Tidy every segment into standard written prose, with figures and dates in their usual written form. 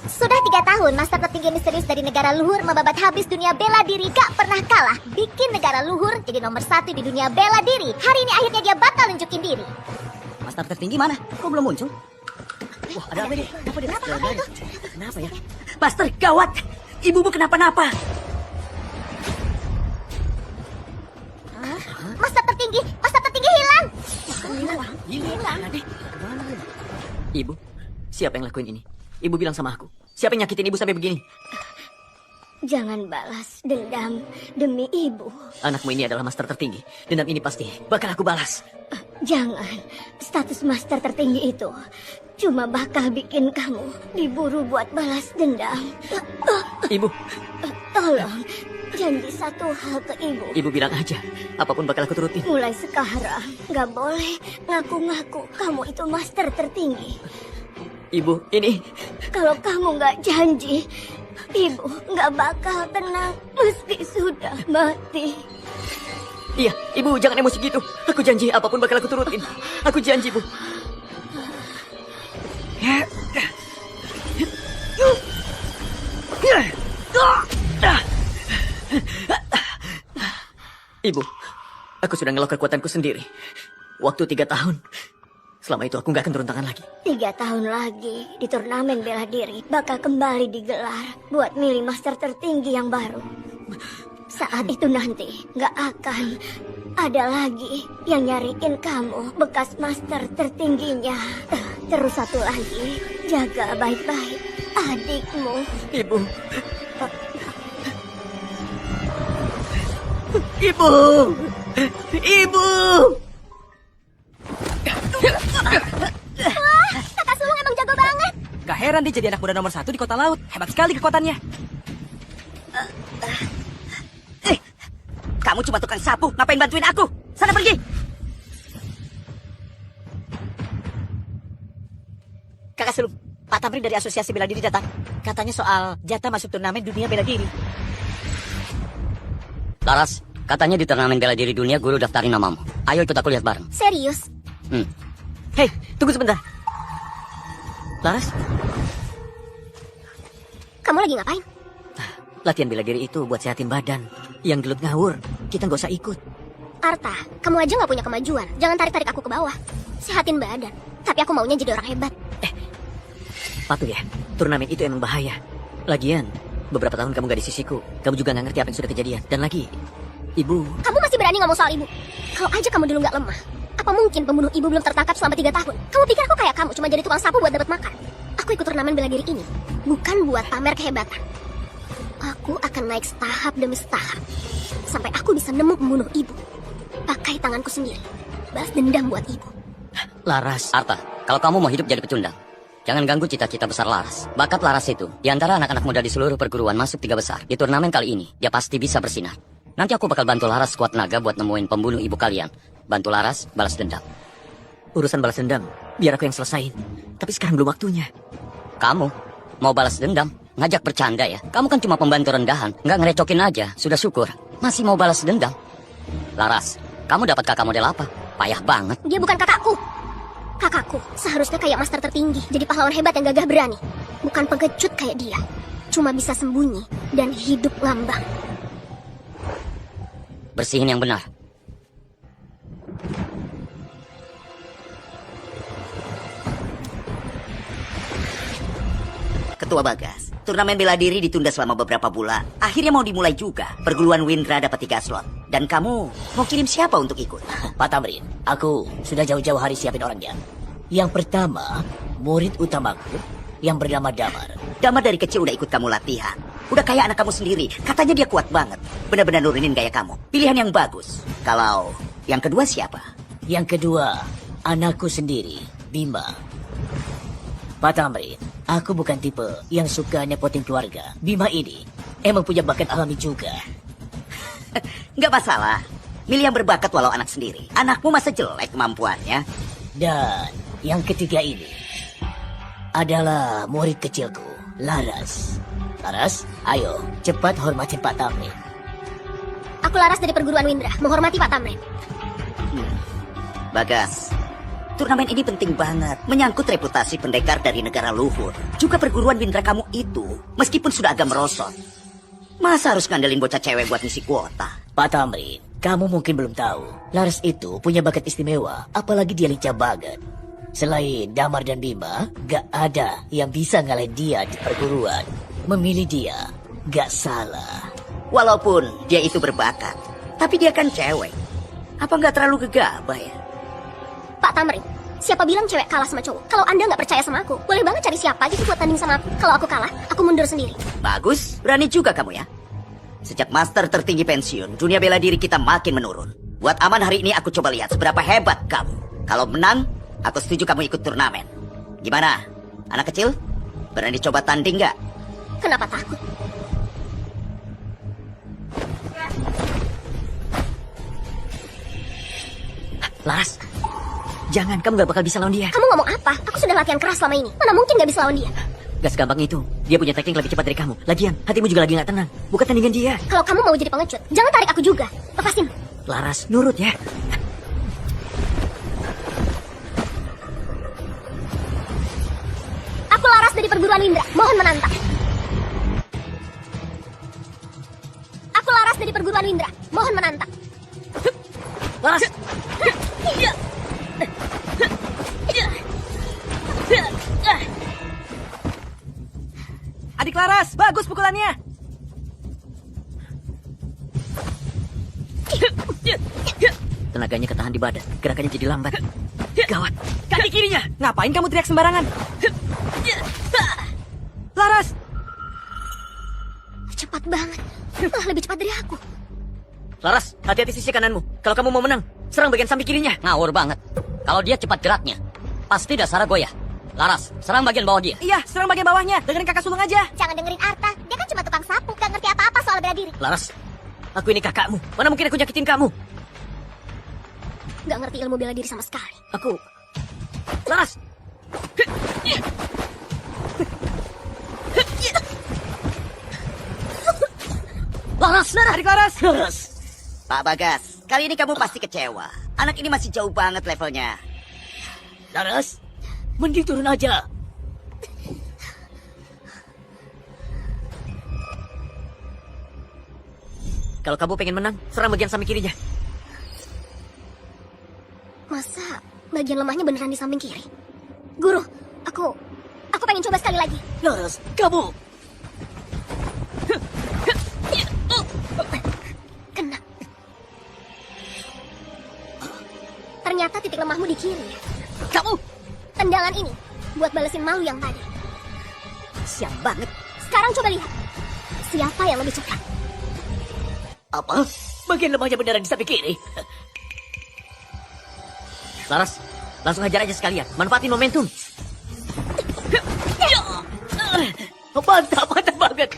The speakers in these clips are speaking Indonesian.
Sudah 3 tahun, Master tertinggi misterius dari negara luhur membabat habis dunia bela diri gak pernah kalah. Bikin negara luhur jadi nomor 1 di dunia bela diri. Hari ini akhirnya dia batal nunjukin diri. Master tertinggi mana? Kok belum muncul? Wah, ada apa ini? Kenapa ya? Master, gawat! Ibumu kenapa-napa? Master tertinggi hilang. Hilang. Ibu, siapa yang lakuin ini? Ibu bilang sama aku. Siapa yang nyakitin ibu sampai begini? Jangan balas dendam demi ibu. Anakmu ini adalah master tertinggi. Dendam ini pasti bakal aku balas. Jangan. Status master tertinggi itu cuma bakal bikin kamu diburu buat balas dendam. Ibu, Tolong, janji satu hal ke ibu. ibu bilang aja. Apapun bakal aku turutin. Mulai sekarang, gak boleh ngaku-ngaku kamu itu master tertinggi. Ibu, ini... Kalau kamu gak janji, ibu gak bakal tenang meski sudah mati. Iya, ibu jangan emosi gitu. Aku janji apapun bakal aku turutin. Aku janji, Bu. Ibu, aku sudah ngelok kekuatanku sendiri. Waktu 3 tahun. Selama itu aku gak akan turun tangan lagi. 3 tahun lagi di turnamen bela diri bakal kembali digelar buat milih master tertinggi yang baru. Saat itu nanti gak akan ada lagi yang nyariin kamu bekas master tertingginya. Terus satu lagi, jaga baik-baik adikmu. Ibu. Ibu. Ibu. Wah, kakak sulung emang jago banget. Gak heran dia jadi anak muda nomor 1 di kota laut. Hebat sekali kekuatannya. Kamu cuma tukang sapu, ngapain bantuin aku? Sana pergi. Kakak Sulung, Pak Tamrin dari Asosiasi Bela Diri datang. Katanya soal jatah masuk turnamen dunia bela diri. Laras, katanya di turnamen bela diri dunia guru daftarin namamu. Ayo ikut aku lihat bareng. Serius? Hei, tunggu sebentar. Laras, Kamu lagi ngapain? latihan bela diri itu buat sehatin badan. Yang gelut ngawur, kita nggak usah ikut. Arta, kamu aja gak punya kemajuan. Jangan tarik-tarik aku ke bawah. Sehatin badan. Tapi aku maunya jadi orang hebat. Patuh ya, turnamen itu emang bahaya. Lagian, beberapa tahun kamu gak di sisiku. Kamu juga gak ngerti apa yang sudah kejadian. Dan lagi, ibu... Kamu masih berani ngomong soal ibu? Kalau aja kamu dulu gak lemah. Apa mungkin pembunuh ibu belum tertangkap selama 3 tahun? Kamu pikir aku kayak kamu, cuma jadi tukang sapu buat dapat makan? Aku ikut turnamen bela diri ini bukan buat pamer kehebatan. Aku akan naik setahap demi setahap sampai aku bisa nemu pembunuh ibu. Pakai tanganku sendiri. Balas dendam buat ibu. Laras, Arta, kalau kamu mau hidup jadi pecundang, jangan ganggu cita-cita besar Laras. Bakat Laras itu, di antara anak-anak muda di seluruh perguruan masuk 3 besar. Di turnamen kali ini, dia pasti bisa bersinar. Nanti aku bakal bantu Laras kuat naga buat nemuin pembunuh ibu kalian. Bantu Laras balas dendam. urusan balas dendam, biar aku yang selesain. Tapi sekarang belum waktunya. Kamu mau balas dendam? Ngajak bercanda ya? Kamu kan cuma pembantu rendahan, nggak ngerecokin aja. Sudah syukur. Masih mau balas dendam? Laras, kamu dapat kakak model apa? Payah banget. Dia bukan kakakku. Kakakku seharusnya kayak master tertinggi, jadi pahlawan hebat yang gagah berani. Bukan pengecut kayak dia. Cuma bisa sembunyi dan hidup ngambang. Bersihin yang benar. Ketua Bagas, turnamen bela diri ditunda selama beberapa bulan. Akhirnya mau dimulai juga. Perguruan Windra dapat 3 slot. Dan kamu mau kirim siapa untuk ikut? Pak Tamrin, aku sudah jauh-jauh hari siapin orangnya. Yang pertama, murid utamaku yang bernama Damar. Damar dari kecil udah ikut kamu latihan. Udah kayak anak kamu sendiri. Katanya dia kuat banget. Benar-benar nurunin gaya kamu. Pilihan yang bagus. Kalau yang kedua siapa? Yang kedua, anakku sendiri, Bima. Pak Tamrin, aku bukan tipe yang suka nepotin keluarga. Bima ini emang punya bakat alami juga. Nggak masalah. Milih yang berbakat walau anak sendiri. Anakmu masa jelek kemampuannya. Dan yang ketiga ini adalah murid kecilku, Laras. Laras, ayo cepat hormatin Pak Tamrin. Aku Laras dari perguruan Windra, menghormati Pak Tamrin. Bagas, Turnamen ini penting banget, menyangkut reputasi pendekar dari negara luhur. Juga perguruan Windra kamu itu, meskipun sudah agak merosot. Masa harus ngandelin bocah cewek buat ngisi kuota? Pak Tamrin, kamu mungkin belum tahu. Laras itu punya bakat istimewa, apalagi dia lincah banget. Selain Damar dan Bima, gak ada yang bisa ngalahin dia di perguruan. Memilih dia, gak salah. Walaupun dia itu berbakat, tapi dia kan cewek. Apa nggak terlalu gegabah ya? Pak Tamrin, siapa bilang cewek kalah sama cowok? Kalau Anda nggak percaya sama aku, boleh banget cari siapa gitu buat tanding sama aku. Kalau aku kalah, aku mundur sendiri. Bagus, berani juga kamu ya. Sejak master tertinggi pensiun, dunia bela diri kita makin menurun. Buat aman hari ini aku coba lihat seberapa hebat kamu. Kalau menang, aku setuju kamu ikut turnamen. Gimana? Anak kecil? Berani coba tanding nggak? Kenapa takut? Laras, jangan, kamu gak bakal bisa lawan dia. Kamu ngomong apa? Aku sudah latihan keras selama ini. Mana mungkin gak bisa lawan dia? Gak segampang itu. Dia punya teknik lebih cepat dari kamu. Lagian, hatimu juga lagi gak tenang. Bukan tandingan dia. Kalau kamu mau jadi pengecut, jangan tarik aku juga. Lepasin. Laras, nurut ya. Aku Laras dari perguruan Windra. Mohon menantang. Aku Laras dari perguruan Windra. Mohon menantang. Laras, Adik Laras, bagus pukulannya. tenaganya ketahan di badan. Gerakannya jadi lambat. Gawat. Kaki kirinya. Ngapain kamu teriak sembarangan? Laras, Cepat banget. Malah lebih cepat dari aku. Laras, hati-hati sisi kananmu. Kalau kamu mau menang, serang bagian samping kirinya. Ngawur banget. Kalau dia cepat geraknya, pasti dasarnya goyah. Laras, serang bagian bawah dia. iya, serang bagian bawahnya. Dengerin kakak sulung aja. Jangan dengerin Arta. Dia kan cuma tukang sapu. Gak ngerti apa-apa soal bela diri. Laras, aku ini kakakmu. Mana mungkin aku nyakitin kamu? Gak ngerti ilmu bela diri sama sekali. Aku... Laras! Laras, adik Laras. Laras, Pak Bagas, kali ini kamu pasti kecewa. Anak ini masih jauh banget levelnya. Laras, mending turun aja. Kalau kamu pengen menang, serang bagian samping kirinya. Masa bagian lemahnya beneran di samping kiri? Guru, aku pengen coba sekali lagi. Laras, kamu. Kena. Ternyata titik lemahmu di kiri. Kamu. Tendangan ini buat balesin malu yang tadi. Siap banget. Sekarang coba lihat. Siapa yang lebih cepat? Apa? Bagian lemahnya beneran di samping kiri. Laras, langsung hajar aja sekalian. Manfaatin momentum. Mantap, mantap banget.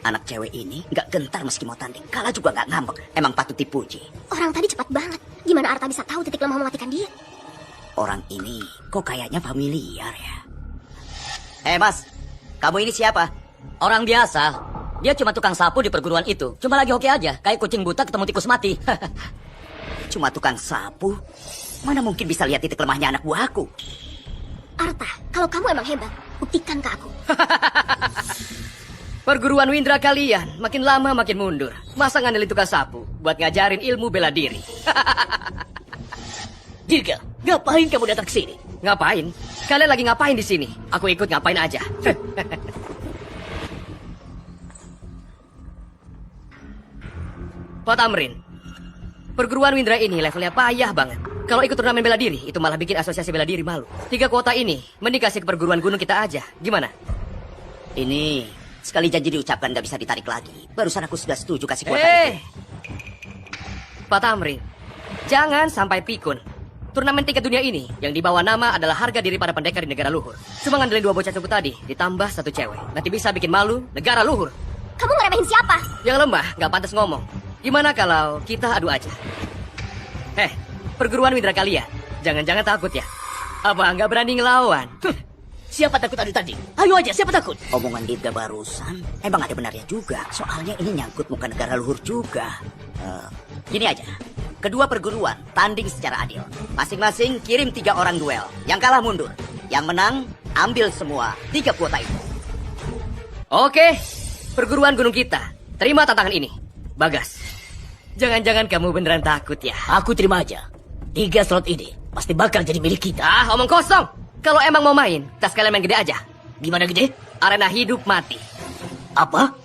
Anak cewek ini nggak gentar meski mau tanding. Kalah juga nggak ngambek. Emang patut dipuji. Orang tadi cepat banget. Gimana Arta bisa tahu titik lemah mematikan dia? Orang ini kok kayaknya familiar ya. Mas, kamu ini siapa? Orang biasa. Dia cuma tukang sapu di perguruan itu. Cuma lagi hoki aja. Kayak kucing buta ketemu tikus mati. Cuma tukang sapu? Mana mungkin bisa lihat titik lemahnya anak buahku? Arta, kalau kamu emang hebat, buktikan ke aku. Perguruan Windra kalian makin lama makin mundur. Masa ngandelin tukang sapu buat ngajarin ilmu bela diri? Dirga, ngapain kamu datang ke sini? Ngapain? Kalian lagi ngapain di sini? Aku ikut ngapain aja. Pak Tamrin, perguruan Windra ini levelnya payah banget. Kalau ikut turnamen bela diri, itu malah bikin asosiasi bela diri malu. 3 kuota ini, mending kasih ke perguruan gunung kita aja. Gimana? Ini sekali janji diucapkan nggak bisa ditarik lagi. Barusan aku sudah setuju kasih kuota itu. Pak Tamrin, jangan sampai pikun. Turnamen tingkat dunia ini yang dibawa nama adalah harga diri para pendekar di negara luhur. Cuma ngandelin 2 bocah cupu tadi, ditambah 1 cewek. Nanti bisa bikin malu negara luhur. Kamu ngeremehin siapa? Yang lemah nggak pantas ngomong. Gimana kalau kita adu aja? Perguruan Windra kalian, jangan-jangan takut ya? Apa nggak berani ngelawan? Siapa takut adu tanding? Ayo aja, siapa takut? Omongan Dirga barusan emang ada benarnya juga. Soalnya ini nyangkut muka negara luhur juga. Gini aja, kedua perguruan tanding secara adil. Masing-masing kirim 3 orang duel. Yang kalah mundur. Yang menang, ambil semua 3 kuota itu. Oke, perguruan gunung kita. Terima tantangan ini. Bagas, jangan-jangan kamu beneran takut ya? Aku terima aja. 3 slot ini pasti bakal jadi milik kita. Ah, omong kosong. Kalau emang mau main, kita sekalian main gede aja. Gimana gede? Arena hidup mati. Apa?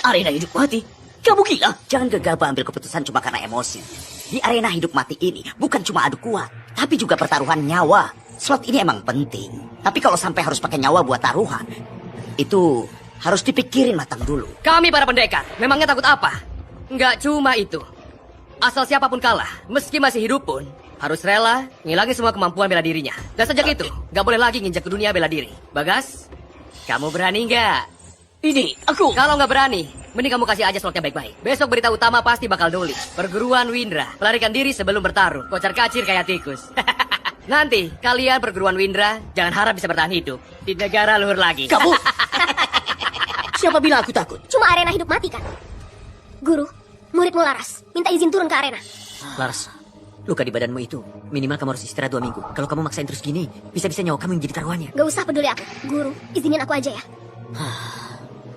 Arena hidup mati? Kamu gila? Jangan gegabah ambil keputusan cuma karena emosi. Di arena hidup mati ini bukan cuma adu kuat, tapi juga pertaruhan nyawa. Slot ini emang penting. Tapi kalau sampai harus pakai nyawa buat taruhan, itu harus dipikirin matang dulu. Kami para pendekar, memangnya takut apa? Nggak cuma itu. Asal siapapun kalah, meski masih hidup pun, harus rela ngilangin semua kemampuan bela dirinya. Dan sejak itu, nggak boleh lagi nginjak ke dunia bela diri. Bagas, kamu berani nggak? Ini, aku. Kalau nggak berani, mending kamu kasih aja slotnya baik-baik. Besok berita utama pasti bakal nulis. Perguruan Windra, pelarikan diri sebelum bertarung. Kocar kacir kayak tikus. Nanti, kalian perguruan Windra, jangan harap bisa bertahan hidup di negara luhur lagi. Kamu. Siapa bilang aku takut? Cuma arena hidup mati kan? Guru, muridmu Laras, minta izin turun ke arena. Laras, luka di badanmu itu minimal kamu harus istirahat 2 minggu. Kalau kamu maksain terus gini, bisa-bisa nyawa kamu yang jadi taruhannya. Gak usah peduli aku. Guru, izinin aku aja ya.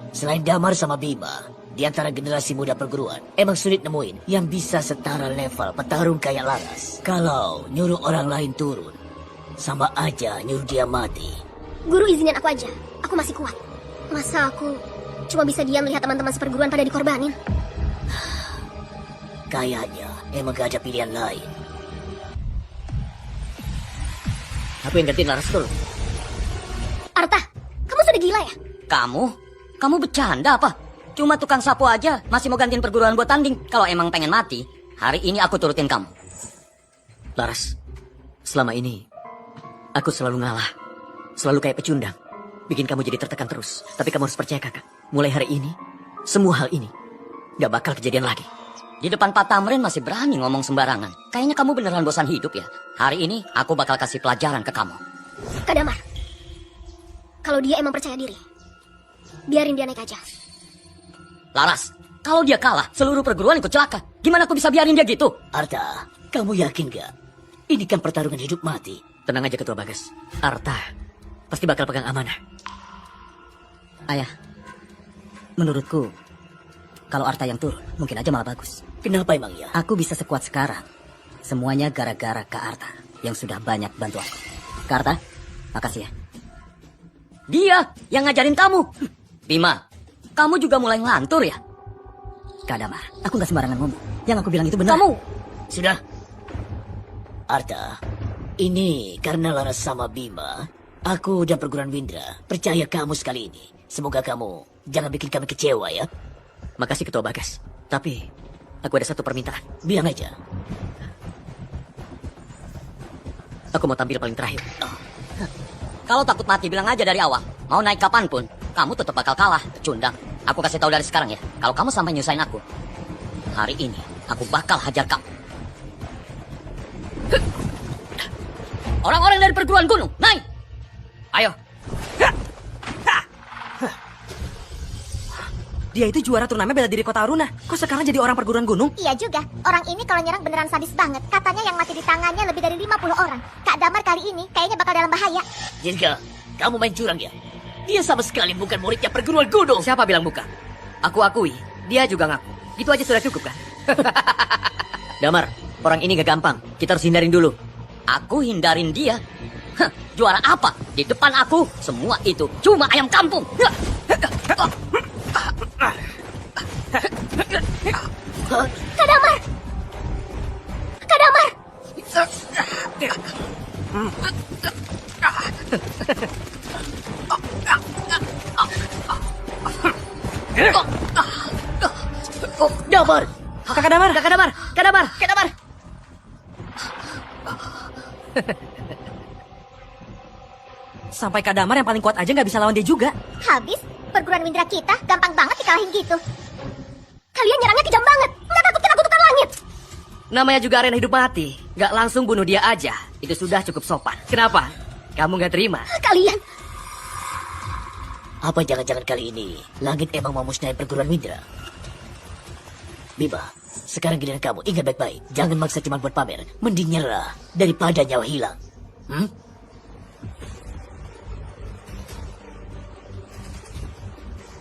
Selain Damar sama Bima, di antara generasi muda perguruan, emang sulit nemuin yang bisa setara level petarung kayak Laras. Kalau nyuruh orang lain turun, sama aja nyuruh dia mati. Guru, izinin aku aja. Aku masih kuat. Masa aku cuma bisa diam melihat teman-teman seperguruan pada dikorbanin? Kayaknya emang gak ada pilihan lain. Aku yang gantiin Laras dulu. Arta, kamu sudah gila ya? Kamu bercanda apa? Cuma tukang sapu aja masih mau gantiin perguruan buat tanding. Kalau emang pengen mati, hari ini aku turutin kamu. Laras, selama ini aku selalu ngalah. Selalu kayak pecundang. Bikin kamu jadi tertekan terus. Tapi kamu harus percaya kakak. Mulai hari ini, semua hal ini gak bakal kejadian lagi. Di depan Pak Tamrin masih berani ngomong sembarangan. Kayaknya kamu beneran bosan hidup ya. Hari ini aku bakal kasih pelajaran ke kamu. Kak Damar, kalau dia emang percaya diri, biarin dia naik aja. Laras, kalau dia kalah, seluruh perguruan ikut celaka. Gimana aku bisa biarin dia gitu? Arta, kamu yakin gak? Ini kan pertarungan hidup mati. Tenang aja Ketua Bagas. Arta pasti bakal pegang amanah. Ayah, menurutku, kalau Arta yang turun, mungkin aja malah bagus. Kenapa emang ya? Aku bisa sekuat sekarang. Semuanya gara-gara Kak Arta yang sudah banyak bantu aku. Kak Arta, makasih ya. Dia yang ngajarin kamu. Bima, kamu juga mulai ngelantur ya? Kak Damar, aku gak sembarangan ngomong. Yang aku bilang itu benar. Kamu, Sudah. Arta, ini karena Laras sama Bima, aku dan perguruan Windra percaya kamu sekali ini. Semoga kamu jangan bikin kami kecewa ya. Makasih Ketua Bagas. Tapi aku ada satu permintaan. Bilang aja. Aku mau tampil paling terakhir. Kalau takut mati bilang aja dari awal. Mau naik kapanpun, kamu tetap bakal kalah. Cundang. Aku kasih tahu dari sekarang ya. Kalau kamu sampai nyusahin aku, hari ini aku bakal hajar kamu. Orang-orang dari perguruan gunung, naik! Ayo. Dia itu juara turnamen bela diri Kota Aruna. Kok sekarang jadi orang perguruan gunung? Iya juga, orang ini kalau nyerang beneran sadis banget. Katanya yang mati di tangannya lebih dari 50 orang. Kak Damar kali ini kayaknya bakal dalam bahaya. Jirga, kamu main curang ya? Dia sama sekali bukan muridnya perguruan gunung. Siapa bilang bukan? Aku akui, dia juga ngaku. Itu aja sudah cukup kan? Damar, orang ini gak gampang. Kita harus hindarin dulu. Aku hindarin dia. Hah, juara apa? Di depan aku, semua itu cuma ayam kampung. Kak Damar! Kak Damar! Damar! Kakak Damar, Kakak Damar, Kak Damar, Kak Damar. Sampai Kak Damar yang paling kuat aja nggak bisa lawan dia juga. Habis, perguruan Windra kita gampang banget dikalahin gitu. Kalian nyerangnya kejam banget. Nggak takut kena kutukan langit. Namanya juga arena hidup mati. Nggak langsung bunuh dia aja. Itu sudah cukup sopan. Kenapa? Kamu nggak terima? Kalian, Apa jangan-jangan kali ini langit emang mau musnahin perguruan Windra? Bima, Sekarang giliran kamu, ingat baik-baik. Jangan maksa cuma buat pamer. Mending nyerah daripada nyawa hilang.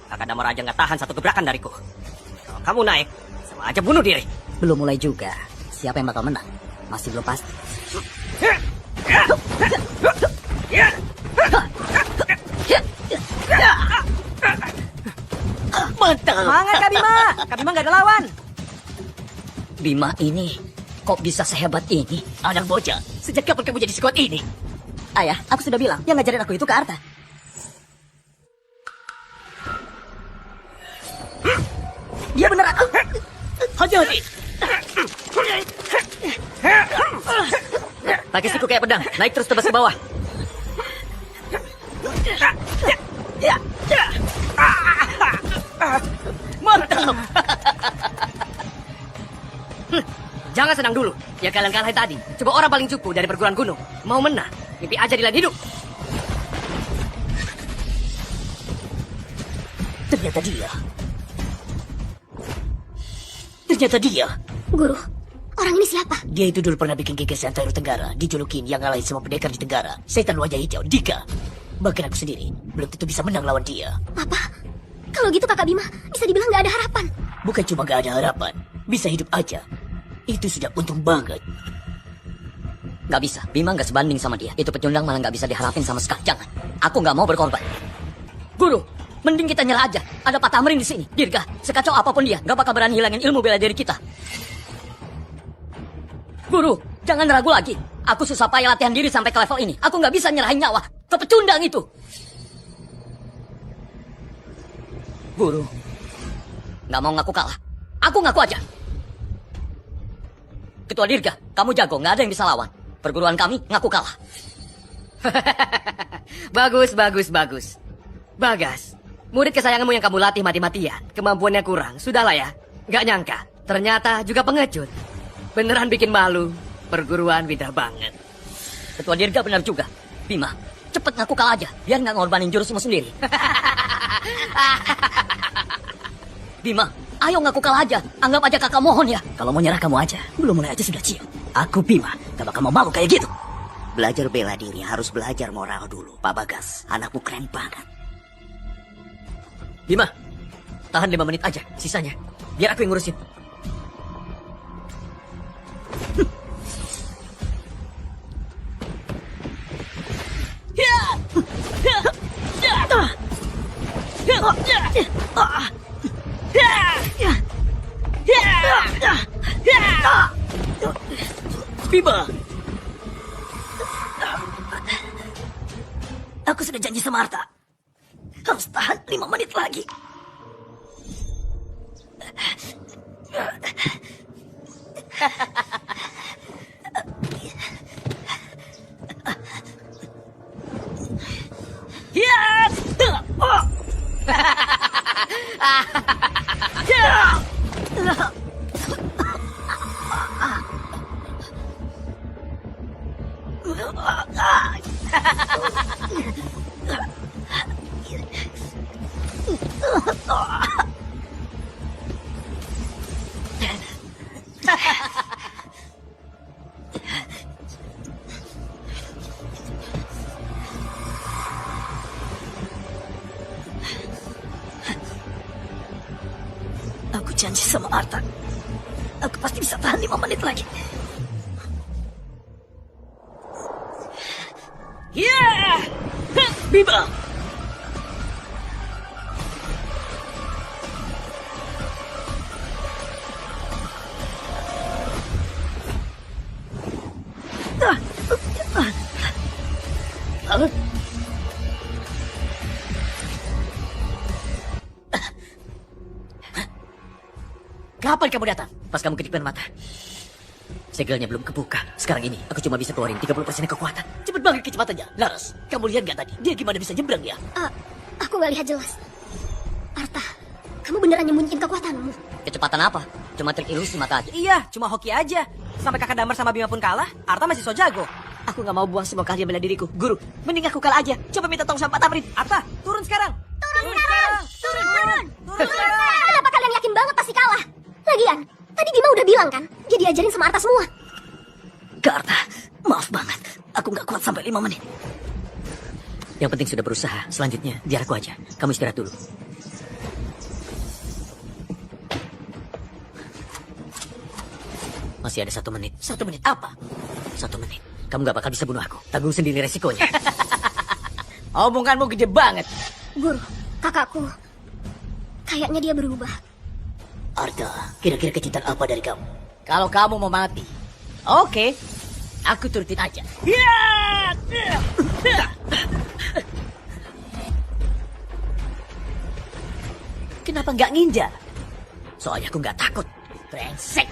Kakak Damar aja nggak tahan satu gebrakan dariku. Kalau kamu naik, sama aja bunuh diri. Belum mulai juga. Siapa yang bakal menang? Masih belum pasti. Mantap! Semangat Kak Bima! Kak Bima nggak ada lawan. Bima ini kok bisa sehebat ini? Anak bocah, sejak kapan kamu jadi sekuat ini? Ayah, aku sudah bilang, yang ngajarin aku itu Kak Arta. Dia beneran. Hati-hati! Pakai siku kayak pedang, naik terus tebas ke bawah. Mantap! Jangan senang dulu. Ya kalian kalah tadi. Coba orang paling cupu dari perguruan gunung. Mau menang, mimpi aja di lain hidup. Ternyata dia. Ternyata dia. Guru, orang ini siapa? Dia itu dulu pernah bikin geger Antara Tenggara. Dijulukin yang ngalahin semua pendekar di Tenggara. Setan wajah hijau, Dika. Bahkan aku sendiri belum tentu bisa menang lawan dia. Apa? Kalau gitu kakak Bima, bisa dibilang gak ada harapan. Bukan cuma gak ada harapan, bisa hidup aja. Itu sudah untung banget. Gak bisa, Bima gak sebanding sama dia. Itu pecundang malah gak bisa diharapin sama sekali. Jangan, aku gak mau berkorban. Guru, mending kita nyerah aja. Ada Pak Tamrin di sini. Dirga, sekacau apapun dia, gak bakal berani hilangin ilmu bela diri kita. Guru, jangan ragu lagi. Aku susah payah latihan diri sampai ke level ini. Aku gak bisa nyerahin nyawa ke pecundang itu. Guru, gak mau ngaku kalah. Aku ngaku aja. Ketua Dirga, kamu jago, gak ada yang bisa lawan. Perguruan kami ngaku kalah. Bagus, bagus, bagus. Bagas, murid kesayanganmu yang kamu latih mati-matian, kemampuannya kurang. Sudahlah ya, gak nyangka. Ternyata juga pengecut. Beneran bikin malu. Perguruan Widra banget. Ketua Dirga benar juga. Bima, cepet ngaku kalah aja, biar gak ngorbanin jurusmu sendiri. Bima, ayo ngaku kalah aja. Anggap aja kakak mohon ya. Kalau mau nyerah kamu aja. Belum mulai aja sudah cium. Aku Bima, gak bakal mau malu kayak gitu. Belajar bela diri harus belajar moral dulu. Pak Bagas, anakmu keren banget. Bima, tahan 5 menit aja. Sisanya, biar aku yang ngurusin. Bima! Aku sudah janji sama Arta. Harus tahan 5 menit lagi. Aku janji sama Arta. Aku pasti bisa tahan 5 menit lagi. Bima! Kapan kamu datang? Pas kamu kedipin mata. Segelnya belum kebuka. Sekarang ini aku cuma bisa keluarin 30% kekuatan. Cepet banget kecepatannya. Laras, kamu lihat gak tadi? Dia gimana bisa nyebrang ya? Aku gak lihat jelas. Arta, kamu beneran nyembunyiin kekuatanmu? Kecepatan apa? Cuma trik ilusi mata aja. Iya, cuma hoki aja. Sampai kakak Damar sama Bima pun kalah, Arta masih so jago. Aku gak mau buang semua kalian bela diriku. Guru, mending aku kalah aja. Coba minta tolong sama Pak Tamrin. Arta, turun sekarang. Turun sekarang! Kenapa kalian yakin banget pasti kalah? Lagian, tadi Bima bilang kan, dia diajarin sama Arta semua. Kak Arta, maaf banget. Aku nggak kuat sampai 5 menit. Yang penting sudah berusaha. Selanjutnya, biar aku aja. Kamu istirahat dulu. Masih ada 1 menit. 1 menit apa? 1 menit. Kamu nggak bakal bisa bunuh aku. Tanggung sendiri resikonya. Omonganmu gede banget. Guru, kakakku, kayaknya dia berubah. Arta, kira-kira kejutan apa dari kamu? Kalau kamu mau mati, oke, aku turutin aja. Kenapa nggak ninja? Soalnya aku nggak takut. Brengsek.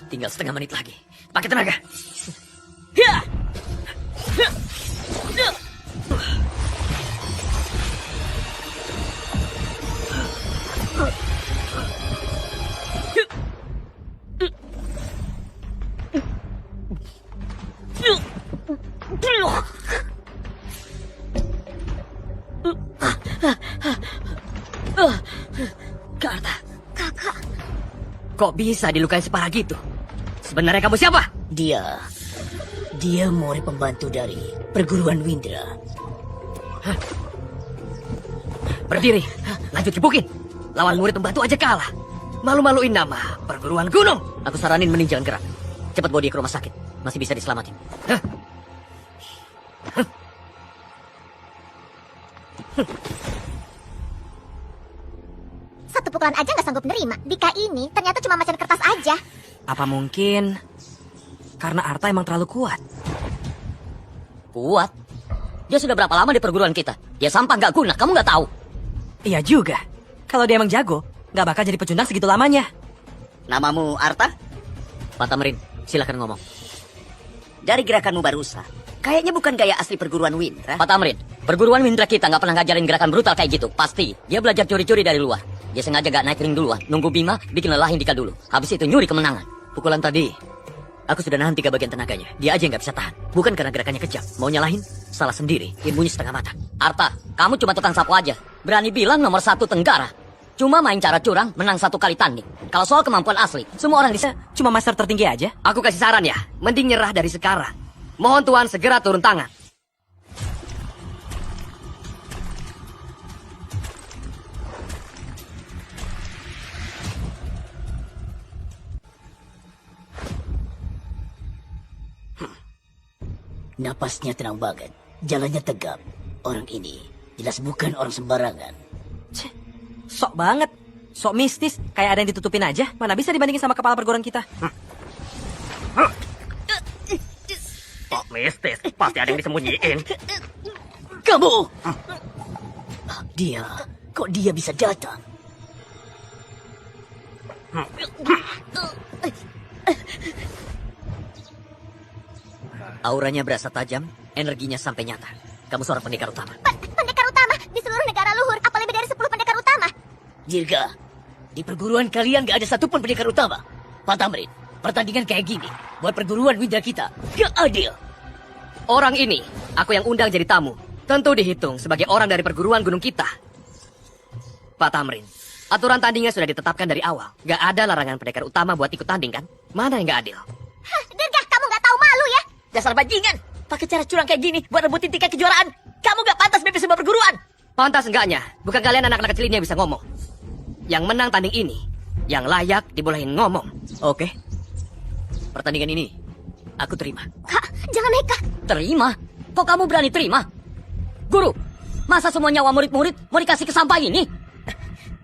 Tinggal setengah menit lagi. Pakai tenaga. Kak Arta, Kakak, Kok bisa dilukai separah gitu? Sebenarnya kamu siapa? dia murid pembantu dari perguruan Windra. Berdiri, lanjut gebukin. Lawan murid pembantu aja kalah. Malu-maluin nama perguruan gunung. Aku saranin mending jangan gerak. Cepat bawa dia ke rumah sakit. Masih bisa diselamatin. Satu pukulan aja nggak sanggup nerima. Dika ini ternyata cuma macan kertas aja. Apa mungkin karena Arta emang terlalu kuat? Kuat? Dia sudah berapa lama di perguruan kita? Dia sampah nggak guna, kamu nggak tahu. Iya juga. Kalau dia emang jago, nggak bakal jadi pecundang segitu lamanya. Namamu Arta? Pak Tamrin, silakan ngomong. Dari gerakanmu barusan, kayaknya bukan gaya asli perguruan Windra. Pak Tamrin, perguruan Windra kita nggak pernah ngajarin gerakan brutal kayak gitu. Pasti, dia belajar curi-curi dari luar. Dia sengaja gak naik ring duluan, nunggu Bima bikin lelahin Dika dulu. Habis itu nyuri kemenangan. Pukulan tadi, aku sudah nahan 3 bagian tenaganya. Dia aja yang nggak bisa tahan. Bukan karena gerakannya kejam. Mau nyalahin, salah sendiri. Ilmunya setengah mata. Arta, kamu cuma tukang sapu aja. Berani bilang nomor 1 Tenggara. Cuma main cara curang, menang 1 kali tanding. Kalau soal kemampuan asli, semua orang bisa. Cuma master tertinggi aja. Aku kasih saran ya, mending nyerah dari sekarang. Mohon Tuan segera turun tangan. Napasnya tenang banget, jalannya tegap. Orang ini jelas bukan orang sembarangan. Cih, sok banget. Sok mistis, kayak ada yang ditutupin aja. Mana bisa dibandingin sama kepala perguruan kita. Kok mistis? Pasti ada yang disembunyiin. Kamu! Kok dia bisa datang? Auranya berasa tajam, energinya sampai nyata. Kamu seorang pendekar utama. Pendekar utama di seluruh negara luhur, apa lebih dari 10 pendekar utama? Jirga, di perguruan kalian gak ada satupun pendekar utama. Pak Tamrin, pertandingan kayak gini buat perguruan Windra kita gak adil. Orang ini, aku yang undang jadi tamu. Tentu dihitung sebagai orang dari perguruan gunung kita. Pak Tamrin, aturan tandingnya sudah ditetapkan dari awal. Gak ada larangan pendekar utama buat ikut tanding kan? Mana yang gak adil? Hah, Dirgah, kamu nggak tahu malu ya? Dasar bajingan, pakai cara curang kayak gini buat rebutin tiket kejuaraan. Kamu gak pantas mimpin sebuah perguruan. Pantas enggaknya, bukan kalian anak-anak kecil ini yang bisa ngomong. Yang menang tanding ini, yang layak dibolehin ngomong. Oke. Pertandingan ini, aku terima. Kak, jangan nekat. Terima? Kok kamu berani terima? Guru, masa semua nyawa murid-murid mau dikasih ke sampah ini?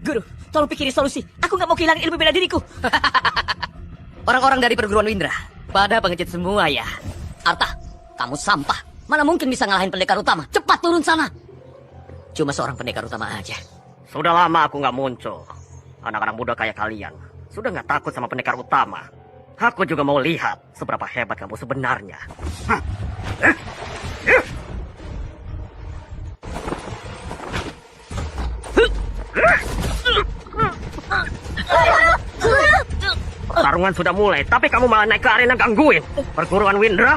Guru, tolong pikirin solusi. Aku gak mau kehilangan ilmu bela diriku. Orang-orang dari perguruan Windra, pada pengecut semua ya. Arta, kamu sampah. Mana mungkin bisa ngalahin pendekar utama? Cepat turun sana. Cuma seorang pendekar utama aja. Sudah lama aku nggak muncul. Anak-anak muda kayak kalian sudah nggak takut sama pendekar utama. Aku juga mau lihat seberapa hebat kamu sebenarnya. Pertarungan sudah mulai, tapi kamu malah naik ke arena gangguin. Perguruan Windra?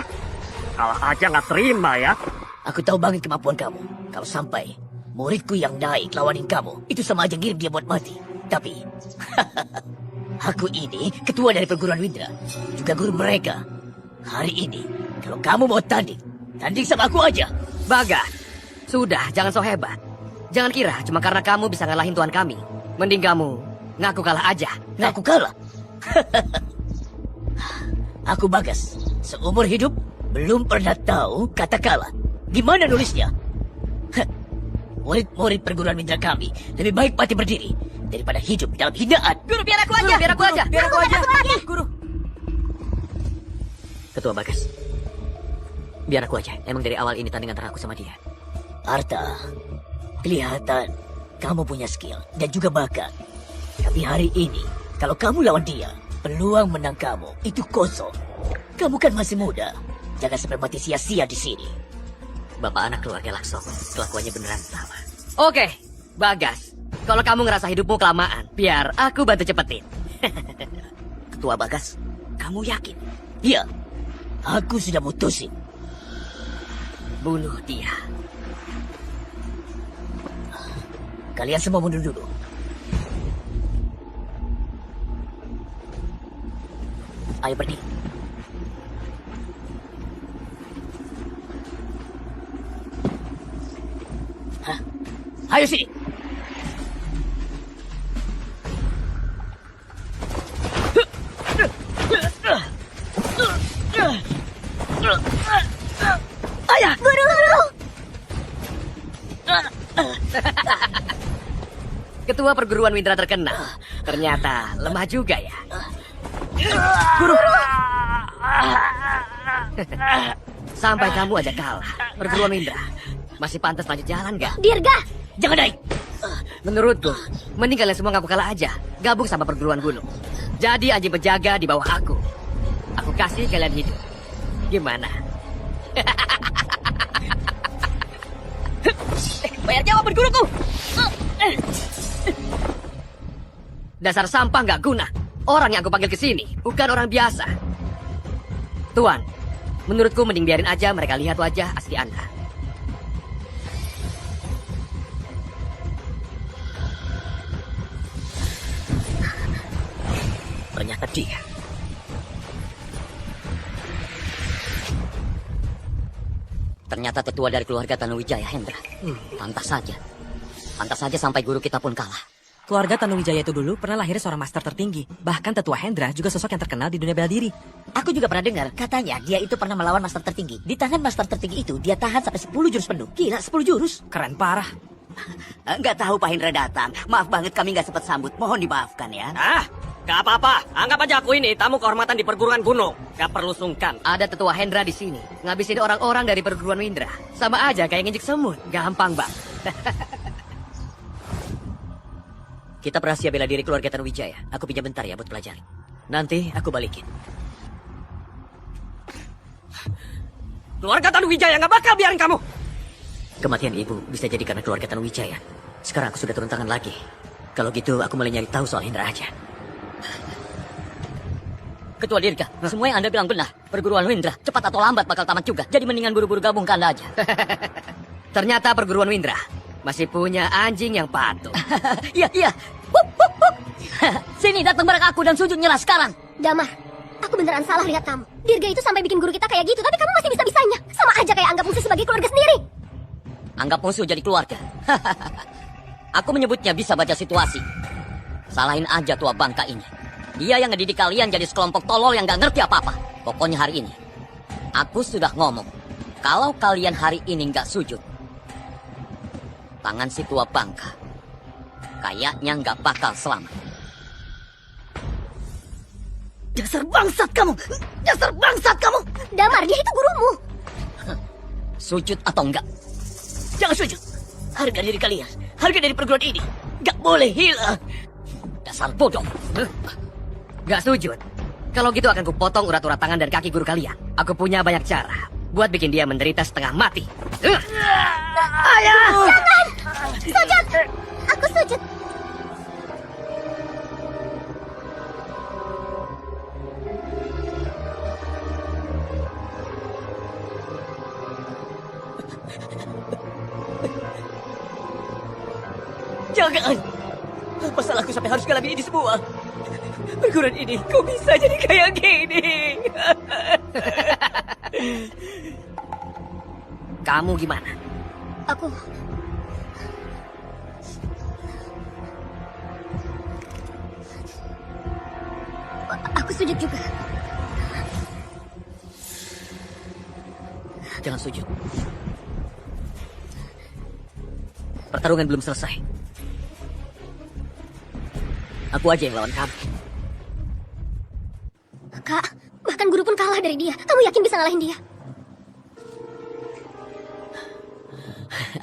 Kalah aja nggak terima ya. Aku tahu banget kemampuan kamu. Kalau sampai muridku yang naik lawanin kamu, itu sama aja ngirim dia buat mati. Tapi, aku ini ketua dari perguruan Windra, juga guru mereka. Hari ini, kalau kamu mau tanding sama aku aja. Bagas, sudah jangan so hebat. Jangan kira cuma karena kamu bisa ngalahin tuan kami. Mending kamu ngaku kalah aja. Ngaku kalah? Aku Bagas, seumur hidup belum pernah tahu kata kalah. Gimana nulisnya? Murid-murid perguruan Windra kami lebih baik mati berdiri daripada hidup dalam hinaan. Guru, biar aku aja. Biar aku aja. Biar aku aja. Guru. Ketua Bagas, biar aku aja. Emang dari awal ini tanding antara aku sama dia. Arta, kelihatan kamu punya skill dan juga bakat. Tapi hari ini, kalau kamu lawan dia, peluang menang kamu itu kosong. Kamu kan masih muda. Jangan sampai mati sia-sia di sini. Bapak anak keluarga Laksomo, kelakuannya beneran sama. Oke, Bagas. Kalau kamu ngerasa hidupmu kelamaan, biar aku bantu cepetin. Ketua Bagas, kamu yakin? Iya, aku sudah mutusin. Bunuh dia. Kalian semua mundur dulu. Ayo pergi. Hah? Ayo sini. Ayah, guru. Ketua perguruan Windra terkenal. Ternyata lemah juga ya. Guru. Sampai kamu aja kalah. Perguruan Windra masih pantas lanjut jalan gak? Dirga, Jangan naik. Menurutku, mending kalian semua ngaku kalah aja. Gabung sama perguruan gunung. Jadi anjing penjaga di bawah aku. Aku kasih kalian hidup. Gimana? Bayar nyawa berguruku. Dasar sampah nggak guna. Orang yang aku panggil ke sini bukan orang biasa. Tuan, menurutku mending biarin aja mereka lihat wajah asli Anda. Ternyata dia. Ternyata tetua dari keluarga Tanuwijaya, Hendra. Pantas saja. Pantas saja sampai guru kita pun kalah. Keluarga Tanuwijaya itu dulu pernah lahir seorang master tertinggi. Bahkan tetua Hendra juga sosok yang terkenal di dunia bela diri. Aku juga pernah dengar, katanya dia itu pernah melawan master tertinggi. Di tangan master tertinggi itu, dia tahan sampai 10 jurus penuh. Gila, 10 jurus. Keren parah. Nggak tahu Pak Hendra datang. Maaf banget kami nggak sempat sambut. Mohon dimaafkan ya. Gak apa-apa. Anggap aja aku ini tamu kehormatan di perguruan gunung. Gak perlu sungkan. Ada tetua Hendra di sini, ngabisin orang-orang dari perguruan Windra. Sama aja kayak nginjek semut, gampang bang. Kita berhasil bela diri keluarga Tanuwijaya. Aku pinjam bentar ya buat pelajari. Nanti aku balikin. Keluarga Tanuwijaya gak bakal biarin kamu. Kematian ibu bisa jadi karena keluarga Tanuwijaya. Sekarang aku sudah turun tangan lagi. Kalau gitu aku mulai nyari tahu soal Hendra aja. Ketua Dirga, semua yang Anda bilang benar. Perguruan Windra, cepat atau lambat bakal tamat juga. Jadi mendingan buru-buru gabung ke Anda aja. Ternyata perguruan Windra masih punya anjing yang patuh. Iya, iya. Hup, hup, hup. Sini, datang bareng aku dan sujud nyerah sekarang. Damar, aku beneran salah lihat kamu. Dirga itu sampai bikin guru kita kayak gitu, tapi kamu masih bisa-bisanya. Sama aja kayak anggap musuh sebagai keluarga sendiri. Anggap musuh jadi keluarga. Aku menyebutnya bisa baca situasi. Salahin aja tua bangka ini. Dia yang ngedidik kalian jadi sekelompok tolol yang gak ngerti apa-apa. Pokoknya hari ini, aku sudah ngomong. Kalau kalian hari ini gak sujud, tangan si tua bangka kayaknya gak bakal selamat. Dasar bangsat kamu! Dasar bangsat kamu! Damar, dia itu gurumu. Sujud atau enggak? Jangan sujud! Harga diri kalian, harga dari perguruan ini, gak boleh hilang! Dasar bodoh. Gak sujud. Kalau gitu akan kupotong urat-urat tangan dan kaki guru kalian. Aku punya banyak cara buat bikin dia menderita setengah mati. Ayah! Jangan! Sujud! Aku sujud. kebanggaan. Apa salahku sampai harus ngalamin ini semua? Perguruan ini kok bisa jadi kayak gini? Kamu gimana? Aku... Aku sujud juga. Jangan sujud. Pertarungan belum selesai. Aku aja yang lawan kamu. Kak, bahkan guru pun kalah dari dia. Kamu yakin bisa ngalahin dia?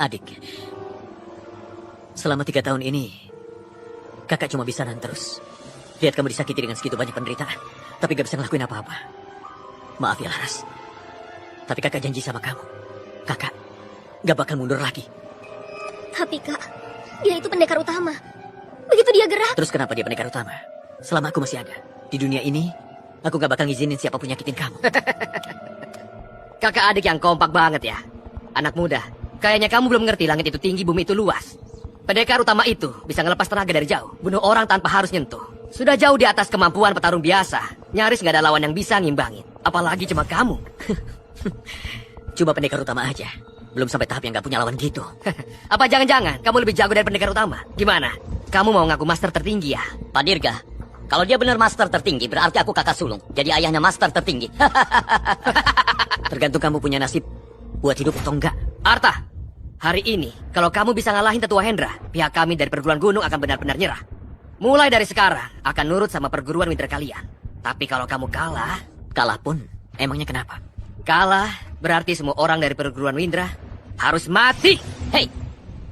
Adik, selama 3 tahun ini, kakak cuma bisa nahan terus. Lihat kamu disakiti dengan segitu banyak penderitaan, tapi gak bisa ngelakuin apa-apa. Maaf ya Laras, tapi kakak janji sama kamu, kakak gak bakal mundur lagi. Tapi kak, dia itu pendekar utama. Begitu dia gerak... Terus kenapa dia pendekar utama? Selama aku masih ada di dunia ini, aku gak bakal ngizinin siapapun nyakitin kamu. Kakak adik yang kompak banget ya. Anak muda, kayaknya kamu belum ngerti langit itu tinggi, bumi itu luas. Pendekar utama itu bisa ngelepas tenaga dari jauh, bunuh orang tanpa harus nyentuh. Sudah jauh di atas kemampuan petarung biasa. Nyaris gak ada lawan yang bisa ngimbangin. Apalagi cuma kamu. Coba pendekar utama aja, belum sampai tahap yang gak punya lawan gitu. Apa jangan-jangan kamu lebih jago dari pendekar utama? Gimana? Kamu mau ngaku master tertinggi ya? Pak Dirga, kalau dia benar master tertinggi, berarti aku kakak sulung. Jadi ayahnya master tertinggi. Tergantung kamu punya nasib buat hidup atau enggak. Arta, hari ini kalau kamu bisa ngalahin Tetua Hendra, pihak kami dari perguruan gunung akan benar-benar nyerah. Mulai dari sekarang akan nurut sama perguruan winter kalian. Tapi kalau kamu kalah... Kalah pun, emangnya kenapa? Kalah berarti semua orang dari perguruan Windra harus mati. Hei,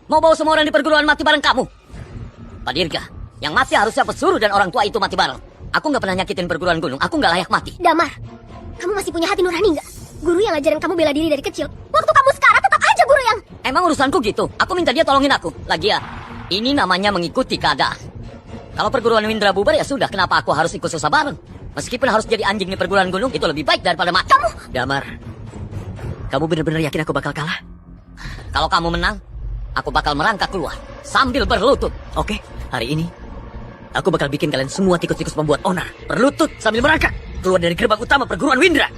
mau bawa semua orang di perguruan mati bareng kamu? Pak Dirga, yang mati harusnya pesuruh dan orang tua itu mati bareng. Aku nggak pernah nyakitin perguruan gunung, aku nggak layak mati. Damar, kamu masih punya hati nurani nggak? Guru yang ngajarin kamu bela diri dari kecil. Waktu kamu sekarang tetap aja guru yang... Emang urusanku gitu? Aku minta dia tolongin aku. Lagian, ini namanya mengikuti keadaan. Kalau perguruan Windra bubar ya sudah, kenapa aku harus ikut susah bareng? Meskipun harus jadi anjing di perguruan gunung, itu lebih baik daripada mati. Damar, kamu benar-benar yakin aku bakal kalah? Kalau kamu menang, aku bakal merangkak keluar sambil berlutut. Oke, hari ini aku bakal bikin kalian semua tikus-tikus pembuat onar berlutut sambil merangkak keluar dari gerbang utama perguruan Windra.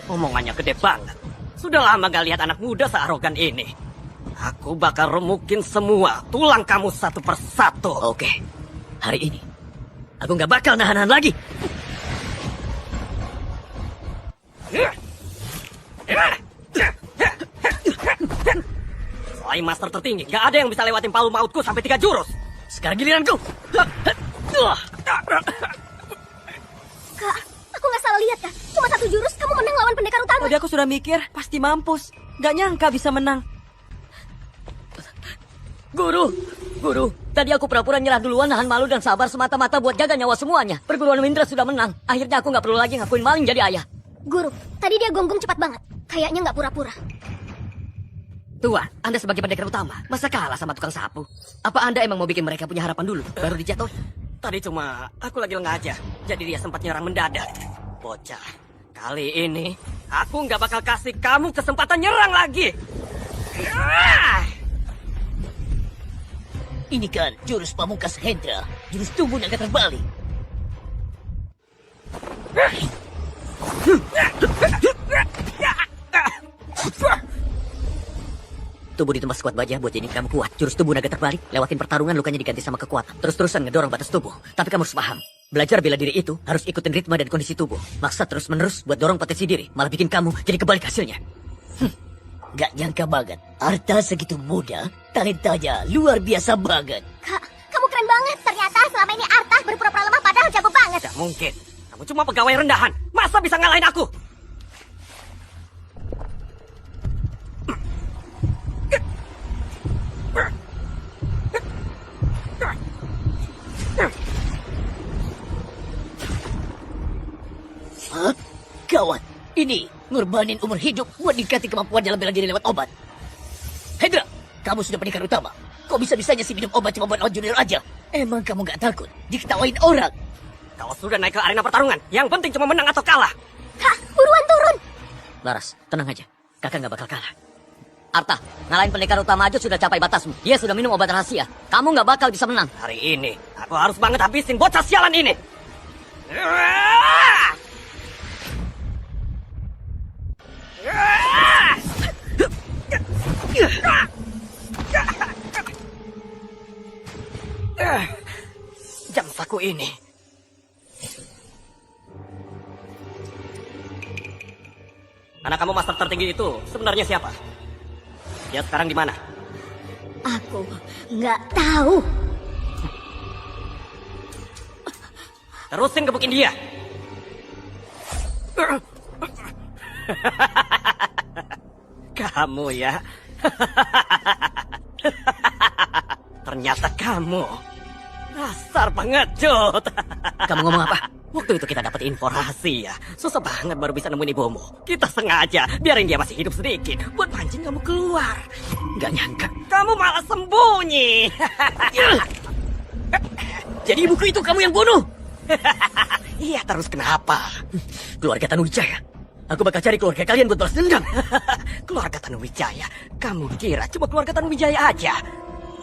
Omongannya gede banget. Sudah lama gak lihat anak muda searogan ini. Aku bakal remukin semua tulang kamu satu persatu. Oke, hari ini aku nggak bakal nahan lagi. Selain master tertinggi, gak ada yang bisa lewatin palu mautku sampai 3 jurus. Sekarang giliranku. Kak, aku nggak salah lihat kan? Cuma 1 jurus kamu menang lawan pendekar utama. Tadi aku sudah mikir, pasti mampus. Gak nyangka bisa menang. Guru, tadi aku pura-pura nyerah duluan, nahan malu dan sabar semata-mata buat jaga nyawa semuanya. Perguruan Windra sudah menang. Akhirnya aku nggak perlu lagi ngakuin maling jadi ayah. Guru, tadi dia gonggong cepat banget. Kayaknya nggak pura-pura. Tuan, Anda sebagai pendekar utama, masa kalah sama tukang sapu? Apa Anda emang mau bikin mereka punya harapan dulu, baru dijatuh? Tadi cuma aku lagi lengah aja, jadi dia sempat nyerang mendadak. Bocah, kali ini aku nggak bakal kasih kamu kesempatan nyerang lagi. Ini kan jurus pamungkas Hendra, jurus tubuh naga terbalik. Tubuh di tempat squat baja buat jadi kamu kuat. Jurus tubuh naga terbalik, lewatin pertarungan lukanya diganti sama kekuatan. Terus-terusan ngedorong batas tubuh. Tapi kamu harus paham, belajar bela diri itu harus ikutin ritme dan kondisi tubuh. Maksa terus-menerus buat dorong potensi diri, malah bikin kamu jadi kebalik hasilnya. Gak nyangka banget, Arta segitu muda, talentanya luar biasa banget. Kak, kamu keren banget. Ternyata selama ini Arta berpura-pura lemah padahal jago banget. Tidak mungkin, kamu cuma pegawai rendahan. Masa bisa ngalahin aku? Hah? Gawat, ini ngorbanin umur hidup buat diganti kemampuan dalam bela diri lewat obat. Hendra, kamu sudah pendekar utama. Kau Kok bisa-bisanya sih minum obat cuma buat lawan junior aja? Emang kamu gak takut diketawain orang? Kalau sudah naik ke arena pertarungan, yang penting cuma menang atau kalah. Kak, buruan turun. Laras, tenang aja. Kakak nggak bakal kalah. Arta, ngalahin pendekar utama aja sudah capai batasmu. Dia sudah minum obat rahasia. Kamu nggak bakal bisa menang. Hari ini, aku harus banget habisin bocah sialan ini. Jam saku ini. Anak kamu master tertinggi itu sebenarnya siapa? Dia sekarang di mana? Aku nggak tahu. Terusin gebukin dia. Kamu ya. Ternyata kamu. Dasar pengecut. Kamu ngomong apa? Waktu itu kita dapat informasi. Rahasia. Susah banget baru bisa nemuin ibumu. Kita sengaja biarin dia masih hidup sedikit buat mancing kamu keluar. Nggak nyangka. Kamu malah sembunyi. Jadi ibuku itu kamu yang bunuh? Iya, terus kenapa? Keluarga Tanuwijaya. Aku bakal cari keluarga kalian buat balas dendam. Keluarga Tanuwijaya. Kamu kira cuma keluarga Tanuwijaya aja?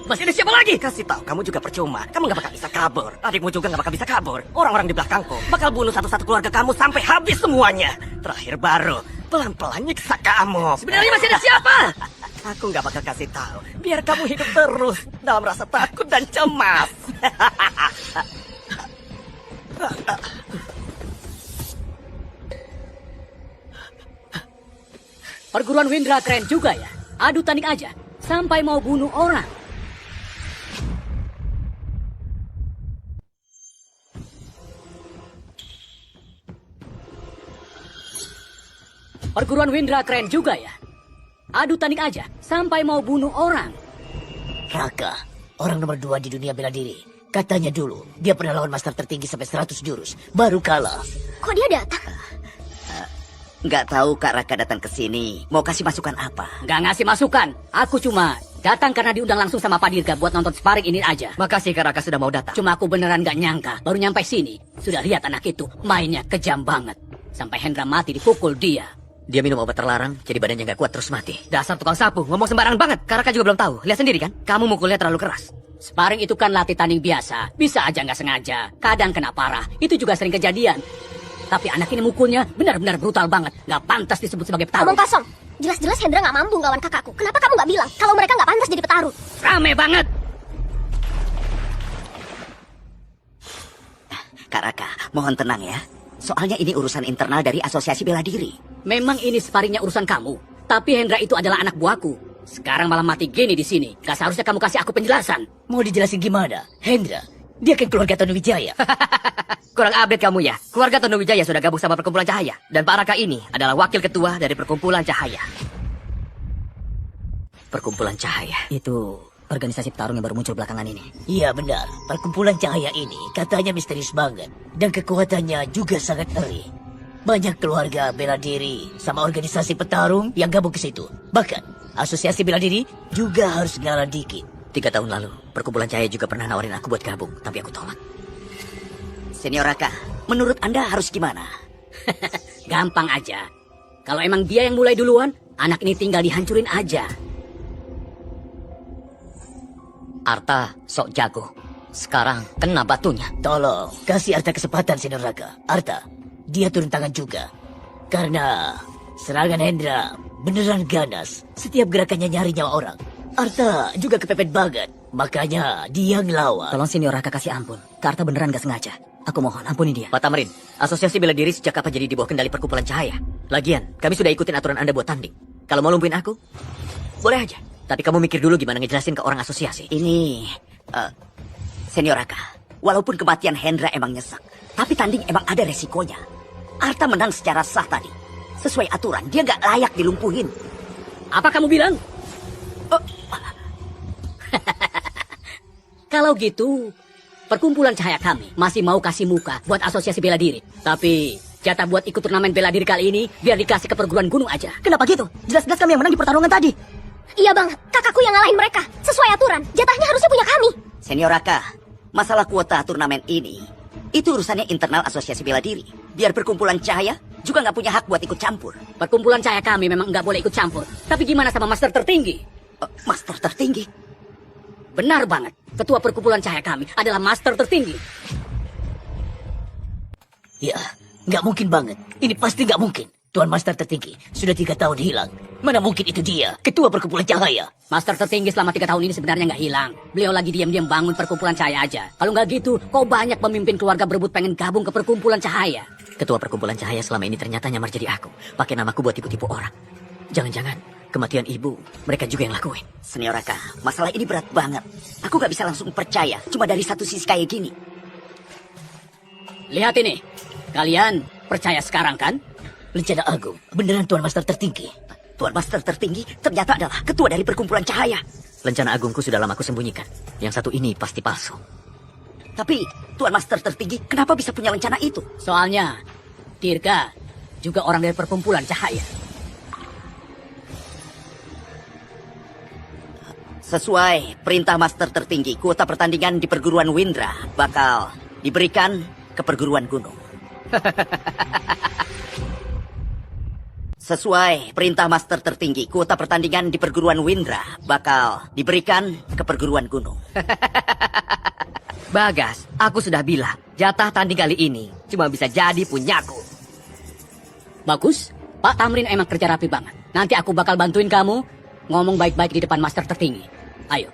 Masih ada siapa lagi? Kasih tahu, kamu juga percuma. Kamu gak bakal bisa kabur. Adikmu juga gak bakal bisa kabur. Orang-orang di belakangku bakal bunuh satu-satu keluarga kamu sampai habis semuanya. Terakhir baru pelan-pelan nyiksa kamu. Sebenarnya masih ada siapa? Aku gak bakal kasih tahu. Biar kamu hidup terus dalam rasa takut dan cemas. Perguruan Windra keren juga ya. Adu tanding aja. Sampai mau bunuh orang. Perguruan Windra keren juga ya. Adu tanding aja. Sampai mau bunuh orang. Raka, orang nomor 2 di dunia bela diri. Katanya dulu, dia pernah lawan master tertinggi sampai 100 jurus. Baru kalah. Kok dia datang? Nggak tahu Kak Raka datang ke sini. Mau kasih masukan apa? Nggak ngasih masukan. Aku cuma datang karena diundang langsung sama Pak Dirga buat nonton sparring ini aja. Makasih Kak Raka sudah mau datang. Cuma aku beneran gak nyangka. Baru nyampe sini. Sudah lihat anak itu. Mainnya kejam banget. Sampai Hendra mati dipukul dia. Dia minum obat terlarang, jadi badannya nggak kuat terus mati. Dasar tukang sapu, ngomong sembarangan banget. Kak Raka juga belum tahu. Lihat sendiri kan? Kamu mukulnya terlalu keras. Sparring itu kan latih tanding biasa. Bisa aja nggak sengaja. Kadang kena parah. Itu juga sering kejadian. Tapi anak ini mukulnya benar-benar brutal banget. Nggak pantas disebut sebagai petarung. Omong kosong. Jelas-jelas Hendra nggak mampu ngelawan kakakku. Kenapa kamu nggak bilang kalau mereka nggak pantas jadi petarung? Rame banget. Kak Raka, mohon tenang ya. Soalnya ini urusan internal dari Asosiasi Bela Diri. Memang ini sparringnya urusan kamu. Tapi Hendra itu adalah anak buahku. Sekarang malah mati gini di sini. Gak seharusnya kamu kasih aku penjelasan. Mau dijelasin gimana? Hendra, dia kan keluarga Tanuwijaya. Kurang update kamu ya. Keluarga Tanuwijaya sudah gabung sama Perkumpulan Cahaya. Dan Pak Raka ini adalah wakil ketua dari Perkumpulan Cahaya. Perkumpulan Cahaya. Itu organisasi petarung yang baru muncul belakangan ini. Iya benar, perkumpulan cahaya ini katanya misterius banget. Dan kekuatannya juga sangat ngeri. Banyak keluarga bela diri sama organisasi petarung yang gabung ke situ. Bahkan, asosiasi bela diri juga harus ngalah dikit. 3 tahun lalu, Perkumpulan Cahaya juga pernah nawarin aku buat gabung, tapi aku tolak. Senior Raka, menurut Anda harus gimana? Gampang aja. Kalau emang dia yang mulai duluan, anak ini tinggal dihancurin aja. Arta sok jago. Sekarang kena batunya. Tolong, kasih Arta kesempatan, Senior Raka. Arta, dia turun tangan juga. Karena serangan Hendra beneran ganas. Setiap gerakannya nyari nyawa orang. Arta juga kepepet banget. Makanya dia ngelawan. Tolong Senior Raka kasih ampun. Arta beneran gak sengaja. Aku mohon, ampuni dia. Pak Tamrin, Asosiasi Bela Diri sejak kapan jadi di bawah kendali Perkumpulan Cahaya? Lagian, kami sudah ikutin aturan Anda buat tanding. Kalau mau lumpuhin aku, boleh aja. Tapi kamu mikir dulu gimana ngejelasin ke orang asosiasi. Ini, Senior Raka, walaupun kematian Hendra emang nyesek, tapi tanding emang ada resikonya. Arta menang secara sah tadi. Sesuai aturan, dia gak layak dilumpuhin. Apa kamu bilang? Kalau gitu, Perkumpulan Cahaya kami masih mau kasih muka buat asosiasi bela diri. Tapi jatah buat ikut turnamen bela diri kali ini biar dikasih ke perguruan gunung aja. Kenapa gitu? Jelas-jelas kami yang menang di pertarungan tadi. Iya banget, kakakku yang ngalahin mereka. Sesuai aturan, jatahnya harusnya punya kami. Senior Raka, masalah kuota turnamen ini, itu urusannya internal asosiasi bela diri. Biar perkumpulan cahaya juga nggak punya hak buat ikut campur. Perkumpulan cahaya kami memang nggak boleh ikut campur. Tapi gimana sama master tertinggi? Master tertinggi? Benar banget. Ketua perkumpulan cahaya kami adalah master tertinggi. Ya, nggak mungkin banget. Ini pasti nggak mungkin. Tuan Master tertinggi sudah 3 tahun hilang. Mana mungkin itu dia, ketua perkumpulan cahaya. Master tertinggi selama 3 tahun ini sebenarnya nggak hilang. Beliau lagi diam-diam bangun perkumpulan cahaya aja. Kalau nggak gitu, kau banyak pemimpin keluarga berebut pengen gabung ke perkumpulan cahaya. Ketua perkumpulan cahaya selama ini ternyata nyamar jadi aku. Pakai namaku buat tipu-tipu orang. Jangan-jangan kematian ibu mereka juga yang lakuin. Senior Raka, masalah ini berat banget. Aku nggak bisa langsung percaya cuma dari satu sisi kayak gini. Lihat ini. Kalian percaya sekarang kan? Lencana Agung, beneran Tuan Master tertinggi. Tuan Master tertinggi ternyata adalah ketua dari perkumpulan cahaya. Lencana agungku sudah lama aku sembunyikan. Yang satu ini pasti palsu. Tapi Tuan Master tertinggi kenapa bisa punya rencana itu? Soalnya Dirga juga orang dari perkumpulan cahaya. Sesuai perintah Master tertinggi, kuota pertandingan di perguruan Windra bakal diberikan ke perguruan gunung. Sesuai perintah Master tertinggi, kuota pertandingan di perguruan Windra bakal diberikan ke perguruan gunung. Bagas, aku sudah bilang, jatah tanding kali ini cuma bisa jadi punyaku. Bagus, Pak Tamrin emang kerja rapi banget. Nanti aku bakal bantuin kamu ngomong baik-baik di depan master tertinggi. Ayo.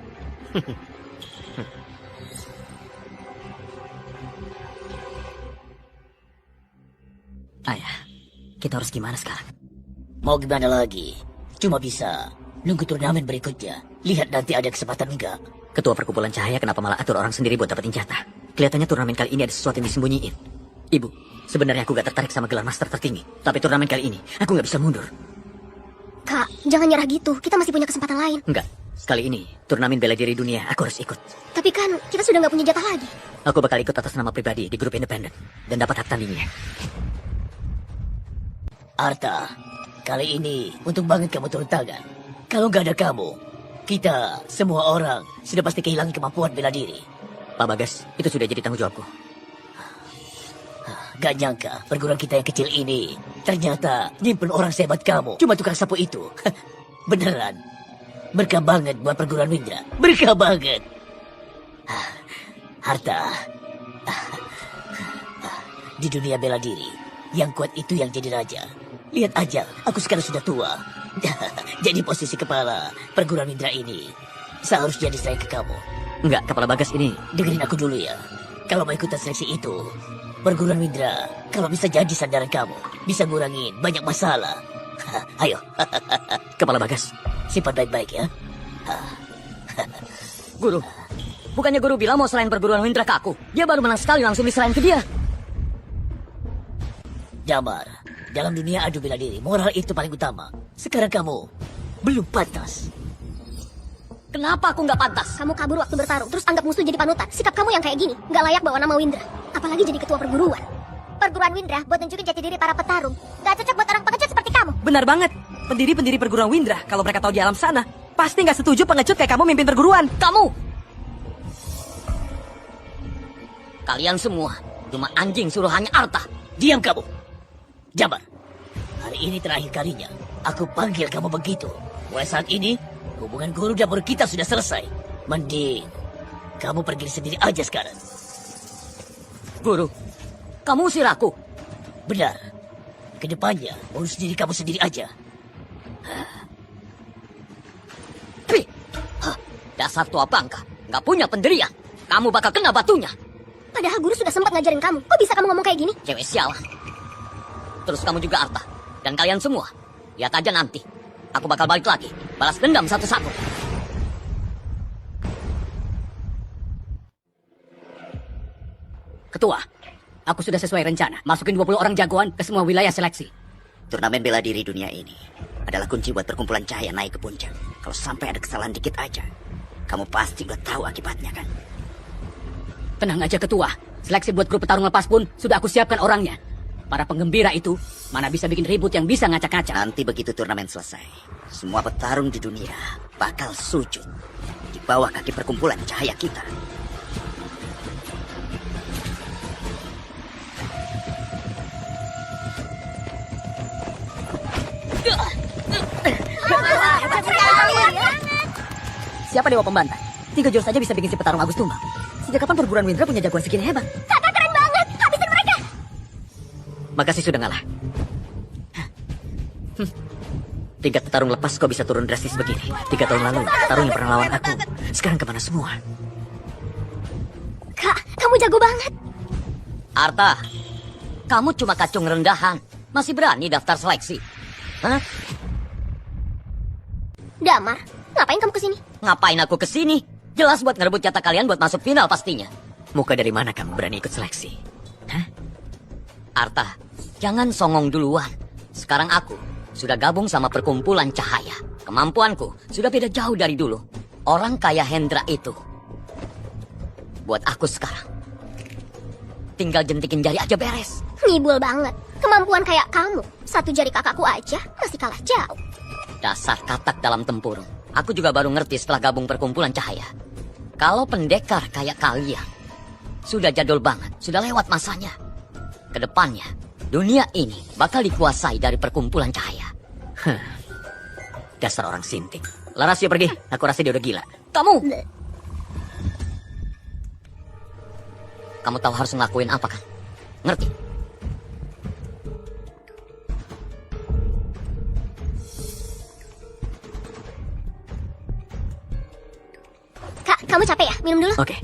Ayah, kita harus gimana sekarang? Mau gimana lagi? Cuma bisa nunggu turnamen berikutnya. Lihat nanti ada kesempatan enggak. Ketua perkumpulan cahaya kenapa malah atur orang sendiri buat dapetin jatah? Kelihatannya turnamen kali ini ada sesuatu yang disembunyiin. Ibu, sebenarnya aku gak tertarik sama gelar master tertinggi. Tapi turnamen kali ini, aku gak bisa mundur. Kak, jangan nyerah gitu. Kita masih punya kesempatan lain. Enggak, kali ini turnamen bela diri dunia aku harus ikut. Tapi kan kita sudah nggak punya jatah lagi. Aku bakal ikut atas nama pribadi di grup independen dan dapat hak tandingnya. Arta, kali ini untung banget kamu turun tangan. Kalau nggak ada kamu, kita semua orang sudah pasti kehilangan kemampuan bela diri. Pak Bagas, itu sudah jadi tanggung jawabku. Gak nyangka perguruan kita yang kecil ini ternyata nyimpen orang sehebat kamu. Cuma tukang sapu itu. Beneran. Berkah banget buat perguruan Windra. Berkah banget. Harta. Di dunia bela diri, yang kuat itu yang jadi raja. Lihat aja, aku sekarang sudah tua. Jadi posisi kepala perguruan Windra ini seharusnya diserahin ke kamu. Enggak, Kepala Bagas ini. Dengerin aku dulu ya. Kalau mau ikutan seleksi itu, perguruan Windra kalau bisa jadi sandaran kamu, bisa ngurangin banyak masalah. Ayo. Kepala Bagas, simpan baik-baik ya. Guru, bukannya guru bilang mau selain perguruan Windra ke aku? Dia baru menang sekali langsung diserahin ke dia. Damar, dalam dunia adu bela diri, moral itu paling utama. Sekarang kamu belum pantas. Kenapa aku nggak pantas? Kamu kabur waktu bertarung, terus anggap musuh jadi panutan. Sikap kamu yang kayak gini, nggak layak bawa nama Windra. Apalagi jadi ketua perguruan. Perguruan Windra buat nunjukin jati diri para petarung. Gak cocok buat orang pengecut seperti kamu. Benar banget. Pendiri-pendiri perguruan Windra, kalau mereka tahu di alam sana, pasti nggak setuju pengecut kayak kamu mimpin perguruan. Kamu! Kalian semua cuma anjing suruhannya Arta. Diam kamu. Jamar, hari ini terakhir kalinya aku panggil kamu begitu. Mulai saat ini, hubungan guru dan murid kita sudah selesai. Mending kamu pergi sendiri aja sekarang. Guru, kamu usir aku. Benar. Kedepannya, urus diri kamu sendiri aja. Pi! Dasar tua bangka, nggak punya pendirian. Kamu bakal kena batunya. Padahal guru sudah sempat ngajarin kamu. Kok bisa kamu ngomong kayak gini? Cewek sialan. Terus kamu juga Arta. Dan kalian semua. Lihat aja nanti. Aku bakal balik lagi. Balas dendam satu-satu. Ketua, aku sudah sesuai rencana. Masukin 20 orang jagoan ke semua wilayah seleksi. Turnamen bela diri dunia ini adalah kunci buat perkumpulan cahaya naik ke puncak. Kalau sampai ada kesalahan dikit aja, kamu pasti udah tahu akibatnya kan? Tenang aja Ketua. Seleksi buat grup petarung lepas pun sudah aku siapkan orangnya. Para penggembira itu mana bisa bikin ribut yang bisa ngacak-ngacak. Nanti begitu turnamen selesai, semua petarung di dunia bakal sujud di bawah kaki perkumpulan cahaya kita. Siapa dewa pembantah? 3 jurus saja bisa bikin si petarung Agus tumbang. Sejak kapan perguruan Windra punya jagoan segini hebat? Kakak keren banget. Habisin mereka. Makasih sudah ngalah. Tingkat petarung lepas kok bisa turun drastis begini. 3 tahun lalu, petarung yang pernah lawan aku. Sekarang kemana semua? Kak, kamu jago banget. Arta, kamu cuma kacung rendahan. Masih berani daftar seleksi? Hah? Damar, ngapain kamu kesini? Ngapain aku kesini? Jelas buat ngerebut jatah kalian buat masuk final pastinya. Muka dari mana kamu berani ikut seleksi? Hah? Arta, jangan songong duluan. Sekarang aku sudah gabung sama perkumpulan cahaya. Kemampuanku sudah beda jauh dari dulu. Orang kayak Hendra itu buat aku sekarang tinggal jentikin jari aja beres. Ngibul banget. Kemampuan kayak kamu, 1 jari kakakku aja masih kalah jauh. Dasar katak dalam tempurung. Aku juga baru ngerti setelah gabung perkumpulan cahaya. Kalau pendekar kayak kalian sudah jadul banget, sudah lewat masanya. Kedepannya, dunia ini bakal dikuasai dari perkumpulan cahaya. Dasar orang sinting. Laras, yuk pergi. Aku rasa dia udah gila. Kamu tahu harus ngelakuin apa kan? Ngerti? Kak, kamu capek ya? Minum dulu. Oke.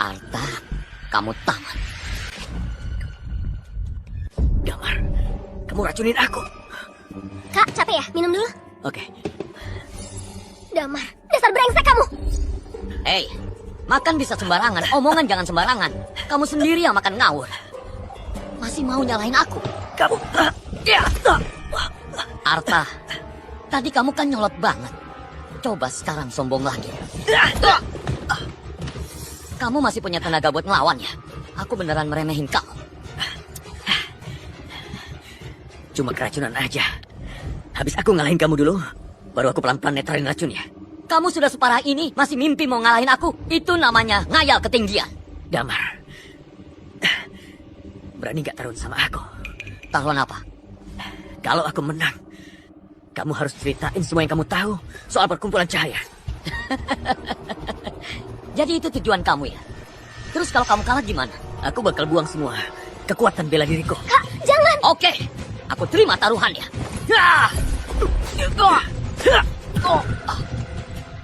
Arta, kamu tamat. Damar, kamu racunin aku. Kak, capek ya? Minum dulu. Oke. Damar, dasar brengsek kamu. Hei, makan bisa sembarangan, omongan jangan sembarangan. Kamu sendiri yang makan ngawur. Masih mau nyalahin aku? Kamu... Arta, tadi kamu kan nyolot banget. Coba sekarang sombong lagi. Kamu masih punya tenaga buat ngelawan ya? Aku beneran meremehin kamu. Cuma keracunan aja. Habis aku ngalahin kamu dulu, baru aku pelan-pelan netralin racunnya. Kamu sudah separah ini, masih mimpi mau ngalahin aku? Itu namanya ngayal ketinggian. Damar, berani gak taruhan sama aku? Taruhan apa? Kalau aku menang, kamu harus ceritain semua yang kamu tahu soal perkumpulan cahaya. Jadi itu tujuan kamu ya? Terus kalau kamu kalah gimana? Aku bakal buang semua kekuatan bela diriku. Kak, jangan. Oke, aku terima taruhannya.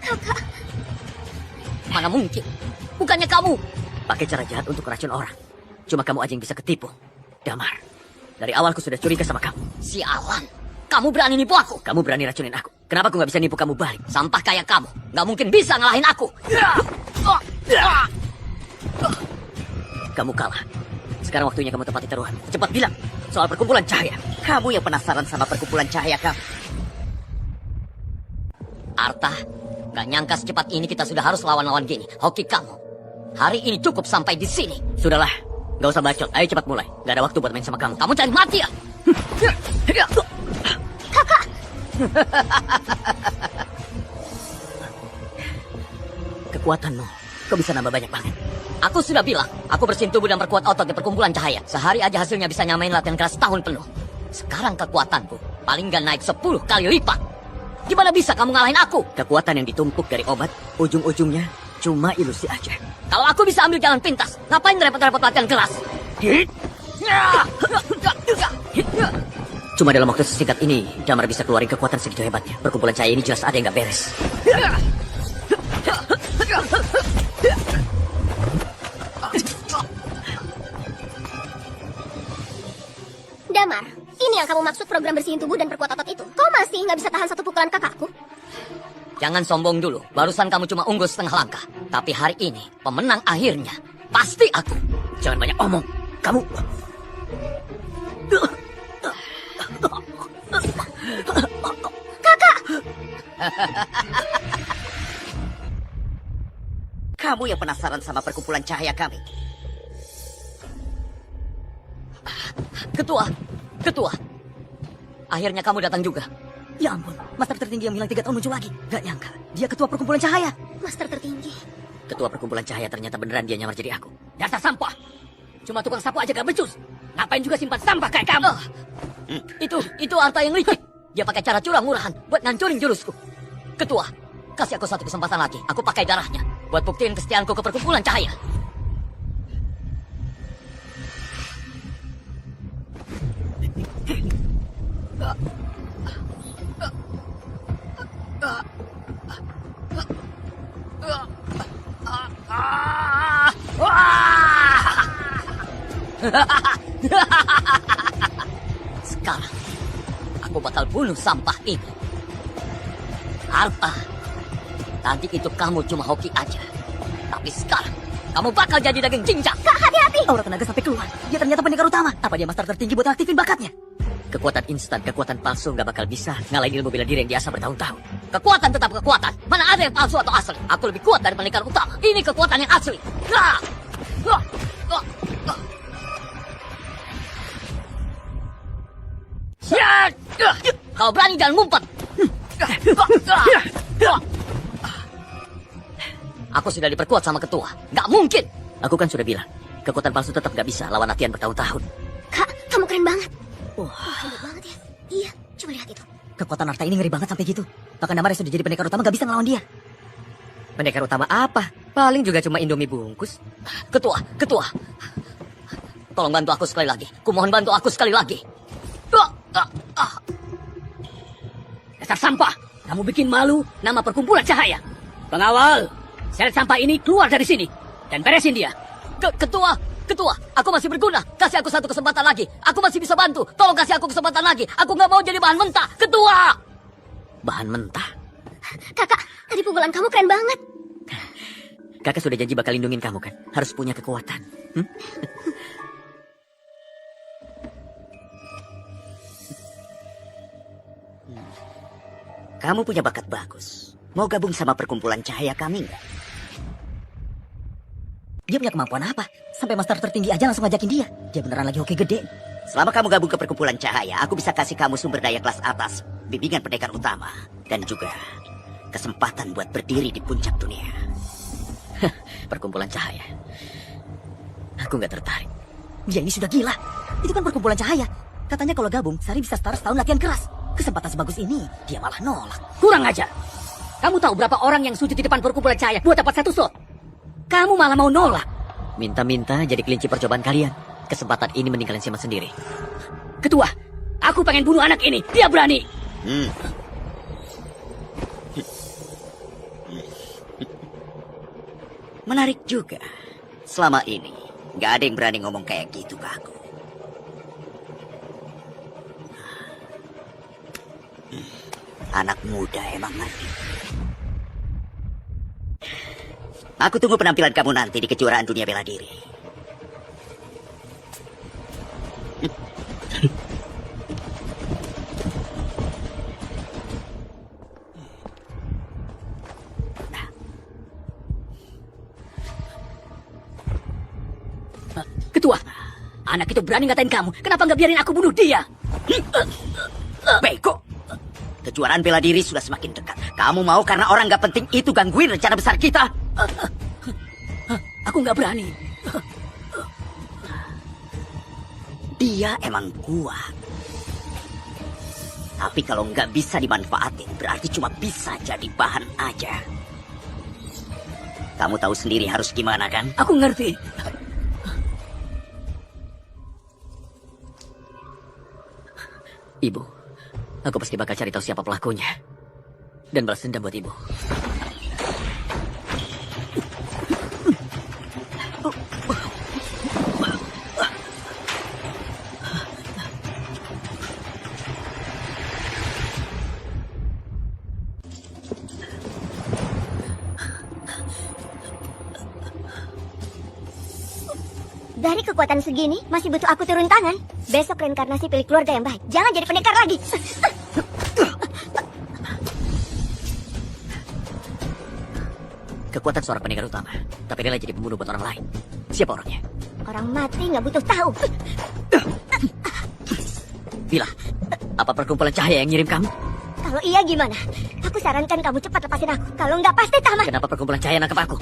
Kakak, Mana mungkin? Bukannya kamu. Pakai cara jahat untuk racun orang. Cuma kamu aja yang bisa ketipu. Damar, dari awal aku sudah curiga sama kamu. Sialan, kamu berani nipu aku. Kamu berani racunin aku. Kenapa aku gak bisa nipu kamu balik? Sampah kayak kamu, gak mungkin bisa ngalahin aku. Kamu kalah. Sekarang waktunya kamu tepati taruhan. Cepat bilang soal perkumpulan cahaya. Kamu yang penasaran sama perkumpulan cahaya kamu. Arta, gak nyangka secepat ini kita sudah harus lawan-lawan gini. Hoki kamu. Hari ini cukup sampai di sini. Sudahlah, gak usah bacot. Ayo cepat mulai. Gak ada waktu buat main sama kamu. Kamu cari mati ya? Kekuatanmu, kok bisa nambah banyak banget? Aku sudah bilang, aku bersihin tubuh dan perkuat otot di perkumpulan cahaya. Sehari aja hasilnya bisa nyamain latihan keras tahun penuh. Sekarang kekuatanku paling gak naik 10 kali lipat. Gimana bisa kamu ngalahin aku? Kekuatan yang ditumpuk dari obat, ujung-ujungnya cuma ilusi aja. Kalau aku bisa ambil jalan pintas, ngapain repot-repot latihan keras? Cuma dalam waktu sesingkat ini, Damar bisa keluarin kekuatan segitu hebatnya. Perkumpulan cahaya ini jelas ada yang gak beres. Damar, ini yang kamu maksud program bersihin tubuh dan perkuat otot itu? Kau masih nggak bisa tahan satu pukulan kakakku? Jangan sombong dulu. Barusan kamu cuma unggul setengah langkah. Tapi hari ini, pemenang akhirnya pasti aku. Jangan banyak omong. Kamu... Kakak! kamu yang penasaran sama perkumpulan cahaya kami. Ketua, ketua. Akhirnya kamu datang juga. Ya ampun, master tertinggi yang hilang 3 tahun muncul lagi. Gak nyangka, dia ketua perkumpulan cahaya. Master tertinggi. Ketua perkumpulan cahaya ternyata beneran dia nyamar jadi aku. Dasar sampah. Cuma tukang sapu aja gak becus. Ngapain juga simpan sampah kayak kamu? Itu harta yang licik. Dia pakai cara curang murahan buat ngancurin jurusku. Ketua, kasih aku 1 kesempatan lagi. Aku pakai darahnya buat buktiin kesetiaanku ke perkumpulan cahaya. Sekarang aku bakal bunuh sampah ini. Harta. Nanti itu kamu cuma hoki aja. Tapi sekarang kamu bakal jadi daging cincang. Kak, hati-hati. Aura tenaga sampai keluar. Dia ternyata pendekar utama. Apa dia master tertinggi buat aktifin bakatnya? Kekuatan instan, kekuatan palsu nggak bakal bisa ngalahin ilmu bela diri yang biasa bertahun-tahun. Kekuatan tetap kekuatan. Mana ada yang palsu atau asli? Aku lebih kuat dari pendekar utama. Ini kekuatan yang asli. Kau berani jangan ngumpet. Aku sudah diperkuat sama ketua. Gak mungkin. Aku kan sudah bilang, kekuatan palsu tetap nggak bisa lawan latihan bertahun-tahun. Kak, kamu keren banget. Wah, Hebat banget ya. Iya, coba lihat itu. kekuatan harta ini ngeri banget sampai gitu. Bahkan Damar yang sudah jadi pendekar utama nggak bisa ngelawan dia. Pendekar utama apa? Paling juga cuma Indomie bungkus. Ketua. Tolong bantu aku sekali lagi. Kumohon bantu aku sekali lagi. Dasar sampah. Kamu bikin malu nama perkumpulan cahaya. Pengawal, seret sampah ini keluar dari sini. Dan beresin dia. Ketua, aku masih berguna. Kasih aku 1 kesempatan lagi. Aku masih bisa bantu. Tolong kasih aku kesempatan lagi. Aku nggak mau jadi bahan mentah. Ketua! Bahan mentah. Kakak, tadi pukulan kamu keren banget. Kakak sudah janji bakal lindungin kamu kan? Harus punya kekuatan. Kamu punya bakat bagus. Mau gabung sama perkumpulan cahaya kami nggak? Dia punya kemampuan apa? Sampai master tertinggi aja langsung ngajakin dia. Dia beneran lagi hoki gede. Selama kamu gabung ke perkumpulan cahaya, aku bisa kasih kamu sumber daya kelas atas, bimbingan pendekar utama, dan juga kesempatan buat berdiri di puncak dunia. Perkumpulan cahaya. Aku nggak tertarik. Dia ini sudah gila. Itu kan perkumpulan cahaya. Katanya kalau gabung, Sari bisa setara setahun latihan keras. Kesempatan sebagus ini, dia malah nolak. Kurang aja. Kamu tahu berapa orang yang sujud di depan perkumpulan cahaya buat dapat 1 slot? Kamu malah mau nolak. Minta-minta jadi kelinci percobaan kalian. Kesempatan ini mending kalian simpan sendiri. Ketua, aku pengen bunuh anak ini. Dia berani. Menarik juga. Selama ini, nggak ada yang berani ngomong kayak gitu ke aku. Anak muda emang ngerti. Aku tunggu penampilan kamu nanti di kejuaraan dunia bela diri. Ketua, anak itu berani ngatain kamu. Kenapa nggak biarin aku bunuh dia? Bego. Kejuaraan bela diri sudah semakin dekat. Kamu mau karena orang nggak penting itu gangguin rencana besar kita? Aku nggak berani. Dia emang kuat. Tapi kalau nggak bisa dimanfaatin, berarti cuma bisa jadi bahan aja. Kamu tahu sendiri harus gimana kan? Aku ngerti. Ibu, aku pasti bakal cari tahu siapa pelakunya. Dan balas dendam buat ibu. Dari kekuatan segini, masih butuh aku turun tangan. Besok reinkarnasi pilih keluarga yang baik. Jangan jadi pendekar lagi. kekuatan seorang pendekar utama, tapi rela jadi pembunuh buat orang lain. Siapa orangnya? Orang mati nggak butuh tahu. Bilang, apa perkumpulan cahaya yang ngirim kamu? Kalau iya gimana? Aku sarankan kamu cepat lepasin aku. Kalau nggak pasti tamat. Kenapa perkumpulan cahaya nangkap aku?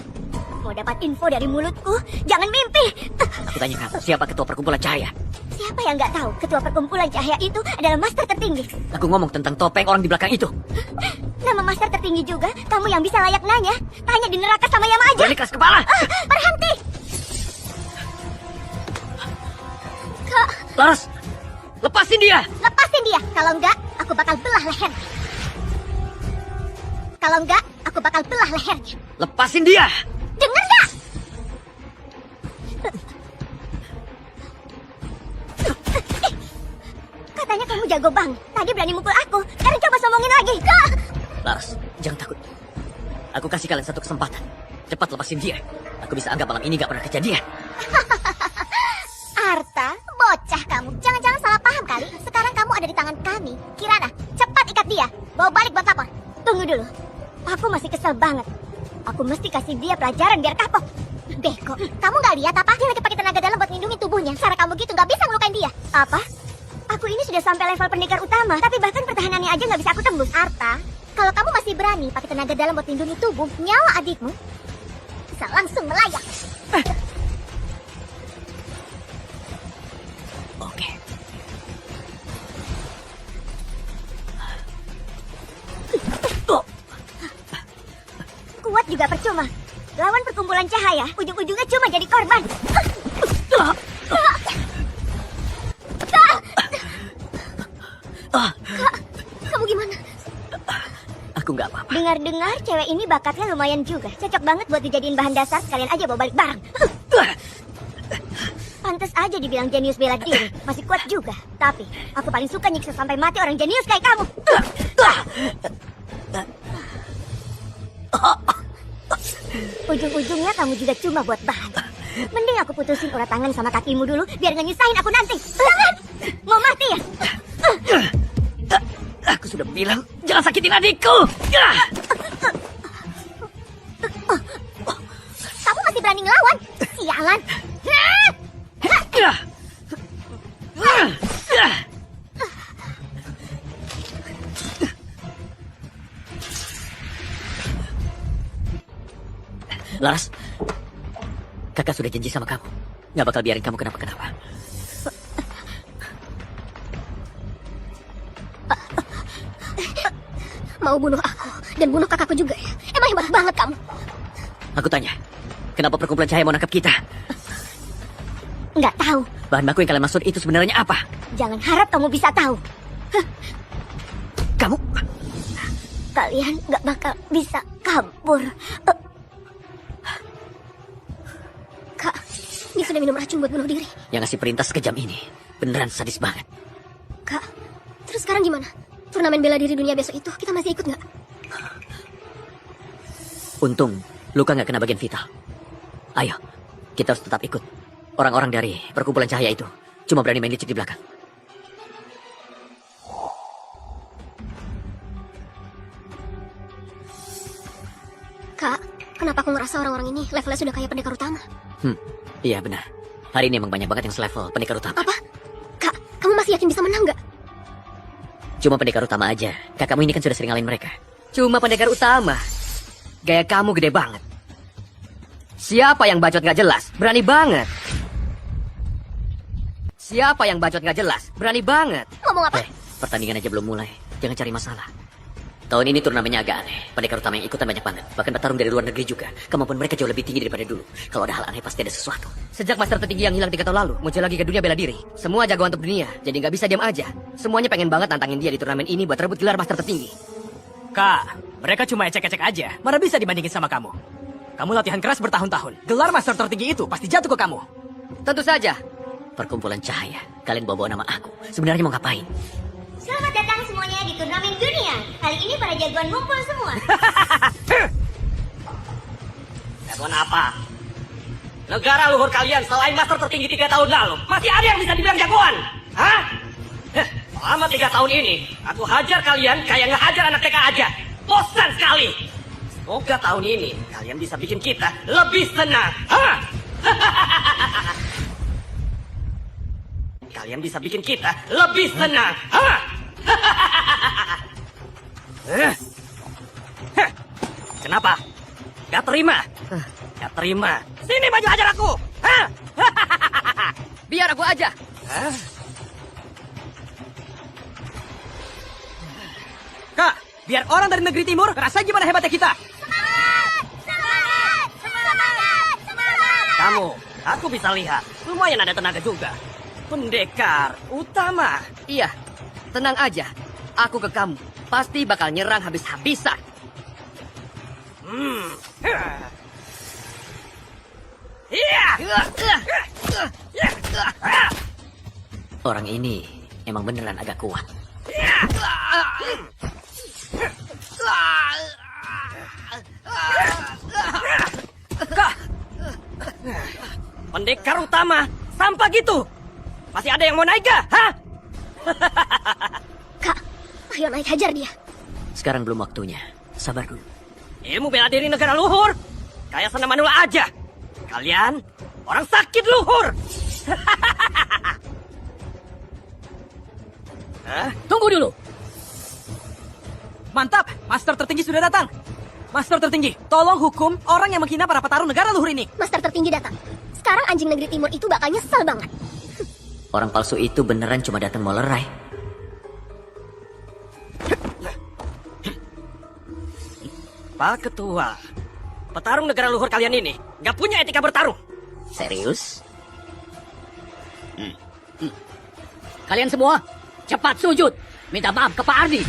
Mau dapat info dari mulutku? Jangan mimpi. Aku tanya kamu, siapa ketua perkumpulan cahaya? Siapa yang nggak tahu ketua perkumpulan cahaya itu adalah master tertinggi? Aku ngomong tentang topeng orang di belakang itu. Nama master tertinggi juga. Kamu yang bisa layak nanya. Tanya di neraka sama Yama aja. Berani keras kepala. Berhenti. Kak, Laras, lepasin dia. Lepasin dia. Kalau enggak, aku bakal belah leher. Kalau enggak, aku bakal belah lehernya. Lepasin dia. Dengar nggak? Katanya kamu jago bang. Tadi berani mukul aku. Sekarang coba sombongin lagi. Kak! Laras, jangan takut. Aku kasih kalian satu kesempatan. Cepat lepasin dia. Aku bisa anggap malam ini gak pernah kejadian. Arta, bocah kamu. Jangan-jangan salah paham kali. Sekarang kamu ada di tangan kami. Kirana, cepat ikat dia. Bawa balik buat lapor. Tunggu dulu. Aku masih kesel banget. Aku mesti kasih dia pelajaran biar kapok. Beko, kamu gak lihat apa? Dia lagi pakai tenaga dalam buat lindungi tubuhnya. Cara kamu gitu gak bisa ngelukain dia. Apa? Aku ini sudah sampai level pendekar utama, tapi bahkan pertahanannya aja gak bisa aku tembus. Arta, kalau kamu masih berani pakai tenaga dalam buat lindungi tubuh, nyawa adikmu bisa langsung melayang. Oke. Kuat juga percuma. Lawan perkumpulan cahaya, ujung-ujungnya cuma jadi korban. Kak, kamu gimana? Aku gak apa-apa. Dengar-dengar cewek ini bakatnya lumayan juga. Cocok banget buat dijadiin bahan dasar, sekalian aja bawa balik barang. Pantes aja dibilang jenius bela diri. Masih kuat juga. Tapi, aku paling suka nyiksa sampai mati orang jenius kayak kamu. Ujung-ujungnya kamu juga cuma buat bahan. Mending aku putusin urat tangan sama kakimu dulu, biar nggak nyusahin aku nanti. Jangan! Mau mati ya? Aku sudah bilang, jangan sakitin adikku. Kamu masih berani ngelawan? Sialan! Laras, kakak sudah janji sama kamu. Gak bakal biarin kamu kenapa-kenapa. Mau bunuh aku dan bunuh kakakku juga ya? Emang hebat banget kamu. Aku tanya, kenapa perkumpulan cahaya mau nangkap kita? Nggak tahu. Bahan baku yang kalian maksud itu sebenarnya apa? Jangan harap kamu bisa tahu. Kamu? Kalian nggak bakal bisa kabur. Kak, dia sudah minum racun buat bunuh diri. Yang ngasih perintah sekejam ini beneran sadis banget. Kak, terus sekarang gimana? Turnamen bela diri dunia besok itu kita masih ikut nggak? Untung luka nggak kena bagian vital. Ayo, kita harus tetap ikut. Orang-orang dari perkumpulan cahaya itu cuma berani main licik di belakang. Kak, kenapa aku ngerasa orang-orang ini levelnya sudah kayak pendekar utama? Iya benar. Hari ini emang banyak banget yang selevel pendekar utama. Apa? Kak, kamu masih yakin bisa menang nggak? Cuma pendekar utama aja. Kakakmu ini kan sudah sering ngalahin mereka. Cuma pendekar utama. Gaya kamu gede banget. Siapa yang bacot gak jelas? Berani banget. Siapa yang bacot gak jelas? Berani banget. Ngomong apa? Pertandingan aja belum mulai. Jangan cari masalah. Tahun ini turnamennya agak aneh. Pendekar utama yang ikutan banyak banget. Bahkan petarung dari luar negeri juga. Kemampuan mereka jauh lebih tinggi daripada dulu. Kalau ada hal aneh pasti ada sesuatu. Sejak master tertinggi yang hilang 3 tahun lalu muncul lagi ke dunia bela diri. Semua jagoan top dunia, jadi nggak bisa diam aja. Semuanya pengen banget nantangin dia di turnamen ini buat rebut gelar master tertinggi. Kak, mereka cuma ecek-ecek aja. Mana bisa dibandingin sama kamu? Kamu latihan keras bertahun-tahun. Gelar master tertinggi itu pasti jatuh ke kamu. Tentu saja. Perkumpulan cahaya. Kalian bawa-bawa nama aku. Sebenarnya mau ngapain? Selamat datang semuanya di turnamen dunia. Kali ini para jagoan ngumpul semua. Jagoan apa? Negara luhur kalian selain master tertinggi 3 tahun lalu, masih ada yang bisa dibilang jagoan? Hah? Selama 3 tahun ini, aku hajar kalian kayak ngehajar anak TK aja. Bosan sekali. Semoga tahun ini kalian bisa bikin kita lebih senang. Hah? Kalian bisa bikin kita lebih senang. Hah? Kenapa? Gak terima? Gak terima. Sini baju hajar aku. Hah? Biar aku aja. Hah? Kak, biar orang dari negeri timur rasa gimana hebatnya kita. Kamu, aku bisa lihat, lumayan ada tenaga juga. Pendekar utama. Iya, tenang aja. Aku ke kamu. Pasti bakal nyerang habis-habisan. Iya. Orang ini emang beneran agak kuat. Kak, pendekar utama, sampah gitu. Masih ada yang mau naik gak? Hah? Kak, ayo naik hajar dia. Sekarang belum waktunya. Sabar dulu. Ilmu bela diri negara luhur. Kayak Sena Manula aja. Kalian orang sakit luhur. Tunggu dulu. Mantap, Master tertinggi sudah datang. Master tertinggi, tolong hukum orang yang menghina para petarung negara luhur ini. Master tertinggi datang. Sekarang anjing negeri timur itu bakal nyesel banget. Orang palsu itu beneran cuma datang mau lerai. Pak Ketua, petarung negara luhur kalian ini gak punya etika bertarung. Serius? Kalian semua, cepat sujud. Minta maaf ke Pak Ardi.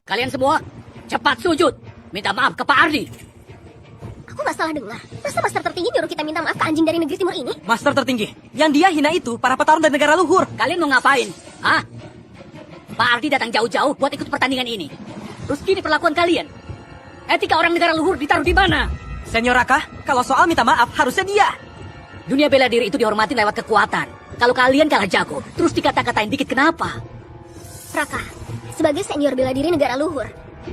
Kalian semua, cepat sujud. Minta maaf ke Pak Ardi. Aku gak salah dengar. Masa Master tertinggi nyuruh kita minta maaf ke anjing dari negeri timur ini? Master tertinggi, yang dia hina itu para petarung dari negara luhur. Kalian mau ngapain? Hah? Pak Ardi datang jauh-jauh buat ikut pertandingan ini. Terus gini perlakuan kalian. Etika orang negara luhur ditaruh di mana? Senior Raka, kalau soal minta maaf harusnya dia. Dunia bela diri itu dihormati lewat kekuatan. Kalau kalian kalah jago, terus dikata-katain dikit kenapa? Raka, sebagai senior bela diri negara luhur,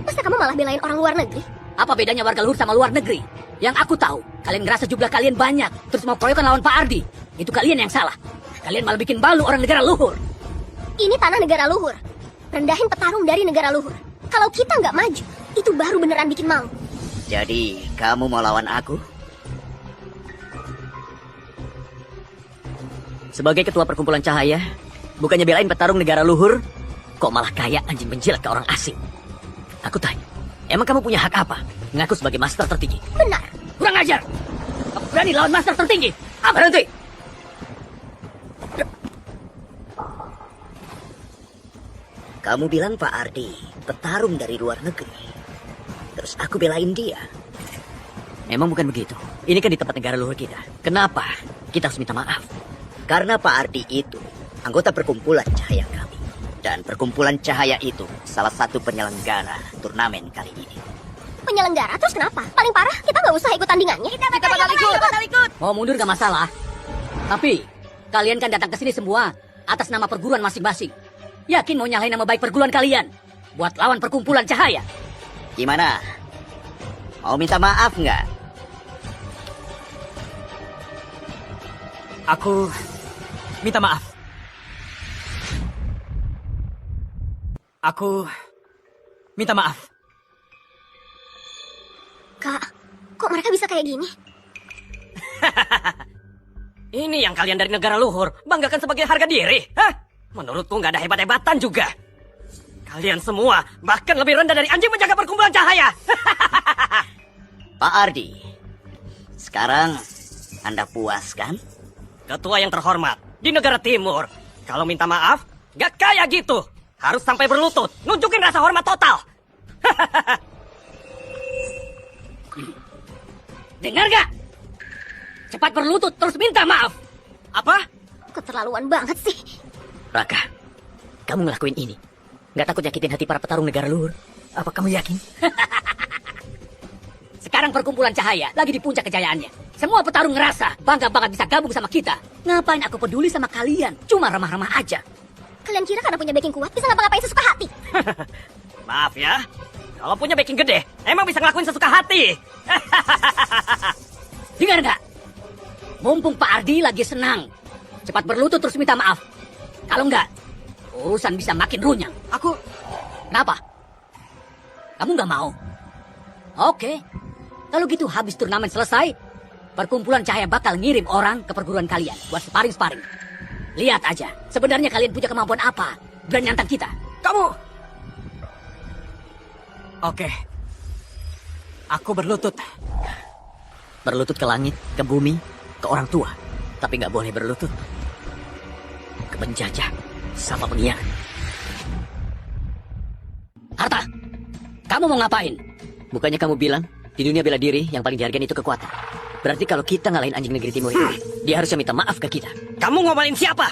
masa kamu malah belain orang luar negeri? Apa bedanya warga luhur sama luar negeri? Yang aku tahu, kalian ngerasa jumlah kalian banyak, terus mau proyekkan lawan Pak Ardi. Itu kalian yang salah. Kalian malah bikin malu orang negara luhur. Ini tanah negara luhur. Rendahin petarung dari negara luhur. Kalau kita nggak maju, itu baru beneran bikin malu. Jadi, kamu mau lawan aku? Sebagai ketua perkumpulan cahaya, bukannya belain petarung negara luhur, kok malah kayak anjing menjilat ke orang asing. Aku tanya, emang kamu punya hak apa? Ngaku sebagai master tertinggi. Benar. Kurang ajar. Kamu berani lawan master tertinggi? Apa? Berhenti! Kamu bilang Pak Ardi, petarung dari luar negeri. Terus aku belain dia. Emang bukan begitu. Ini kan di tempat negara luhur kita. Kenapa kita harus minta maaf? Karena Pak Ardi itu anggota perkumpulan cahaya kami. Dan perkumpulan cahaya itu salah satu penyelenggara turnamen kali ini. Penyelenggara terus kenapa? Paling parah kita nggak usah ikut tandingannya. Kita bakal ikut. Mau mundur gak masalah. Tapi, kalian kan datang ke sini semua atas nama perguruan masing-masing. Yakin mau nyalahin nama baik perguruan kalian? Buat lawan perkumpulan cahaya. Gimana? Mau minta maaf nggak? Aku minta maaf. Aku minta maaf. Kak, kok mereka bisa kayak gini? Ini yang kalian dari negara luhur banggakan sebagai harga diri. Hah? Menurutku nggak ada hebat-hebatan juga. Kalian semua bahkan lebih rendah dari anjing menjaga perkumpulan cahaya. Pak Ardi, sekarang Anda puas kan? Ketua yang terhormat di negara timur. Kalau minta maaf, gak kayak gitu. Harus sampai berlutut, nunjukin rasa hormat total. Dengar gak? Cepat berlutut terus minta maaf. Apa? Keterlaluan banget sih. Raka, kamu ngelakuin ini. Nggak takut nyakitin hati para petarung negara luhur? Apa kamu yakin? Sekarang perkumpulan cahaya lagi di puncak kejayaannya. Semua petarung ngerasa bangga banget bisa gabung sama kita. Ngapain aku peduli sama kalian? Cuma ramah-ramah aja. Kalian kira karena punya backing kuat bisa ngapa-ngapain sesuka hati? Maaf ya. Kalau punya backing gede, emang bisa ngelakuin sesuka hati. Dengar nggak? Mumpung Pak Ardi lagi senang, cepat berlutut terus minta maaf. Kalau nggak, urusan bisa makin runyang. Aku... Kenapa? Kamu nggak mau? Oke. Kalau gitu habis turnamen selesai, perkumpulan cahaya bakal ngirim orang ke perguruan kalian buat sparring-sparring. Lihat aja, sebenarnya kalian punya kemampuan apa? Berani nantang kita. Kamu... Oke. Aku berlutut. Berlutut ke langit, ke bumi, ke orang tua. Tapi nggak boleh berlutut ke penjajah sama pengkhianat. Harta, kamu mau ngapain? Bukannya kamu bilang di dunia bela diri yang paling dihargain itu kekuatan. Berarti kalau kita ngalahin anjing negeri timur ini, dia harusnya minta maaf ke kita. Kamu ngomelin siapa?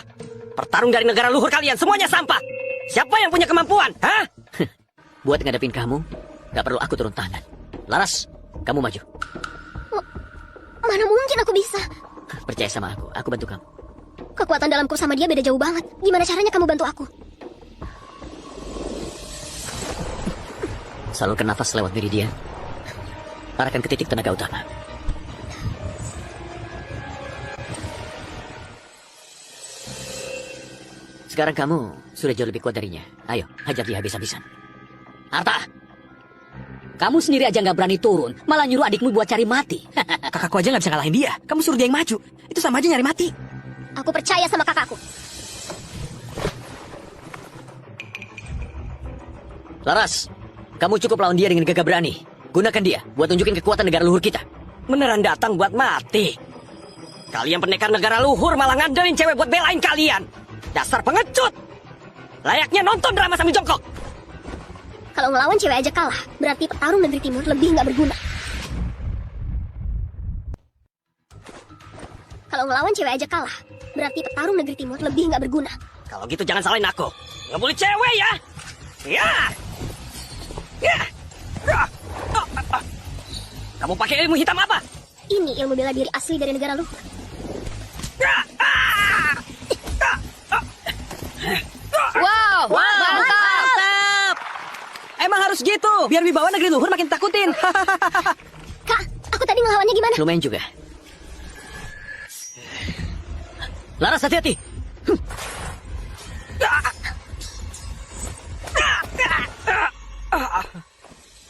Pertarung dari negara luhur kalian semuanya sampah. Siapa yang punya kemampuan? Hah? Buat ngadepin kamu, gak perlu aku turun tangan. Laras, kamu maju. Mana mungkin aku bisa? Percaya sama aku bantu kamu. Kekuatan dalamku sama dia beda jauh banget. Gimana caranya kamu bantu aku? Salurkan nafas lewat meridian. Arahkan ke titik tenaga utama. Sekarang kamu sudah jauh lebih kuat darinya. Ayo, hajar dia habis-habisan. Harta, kamu sendiri aja nggak berani turun, malah nyuruh adikmu buat cari mati. Kakakku aja nggak bisa ngalahin dia. Kamu suruh dia yang maju. Itu sama aja nyari mati. Aku percaya sama kakakku. Laras, kamu cukup lawan dia dengan gagah berani. Gunakan dia buat tunjukin kekuatan negara luhur kita. Beneran datang buat mati. Kalian pendekar negara luhur malah ngandelin cewek buat belain kalian. Dasar pengecut. Layaknya nonton drama sambil jongkok. Kalau ngelawan cewek aja kalah, berarti petarung negeri timur lebih nggak berguna. Kalau ngelawan cewek aja kalah, berarti petarung negeri timur lebih nggak berguna. Kalau gitu jangan salahin aku. Ngebully cewek ya. Ya. Ya. Kamu pakai ilmu hitam apa? Ini ilmu bela diri asli dari negara luhur. Wow, mantap. Emang harus gitu, biar wibawa negeri luhur makin takutin. Kak, aku tadi ngelawannya gimana? Lumayan juga. Laras, hati-hati.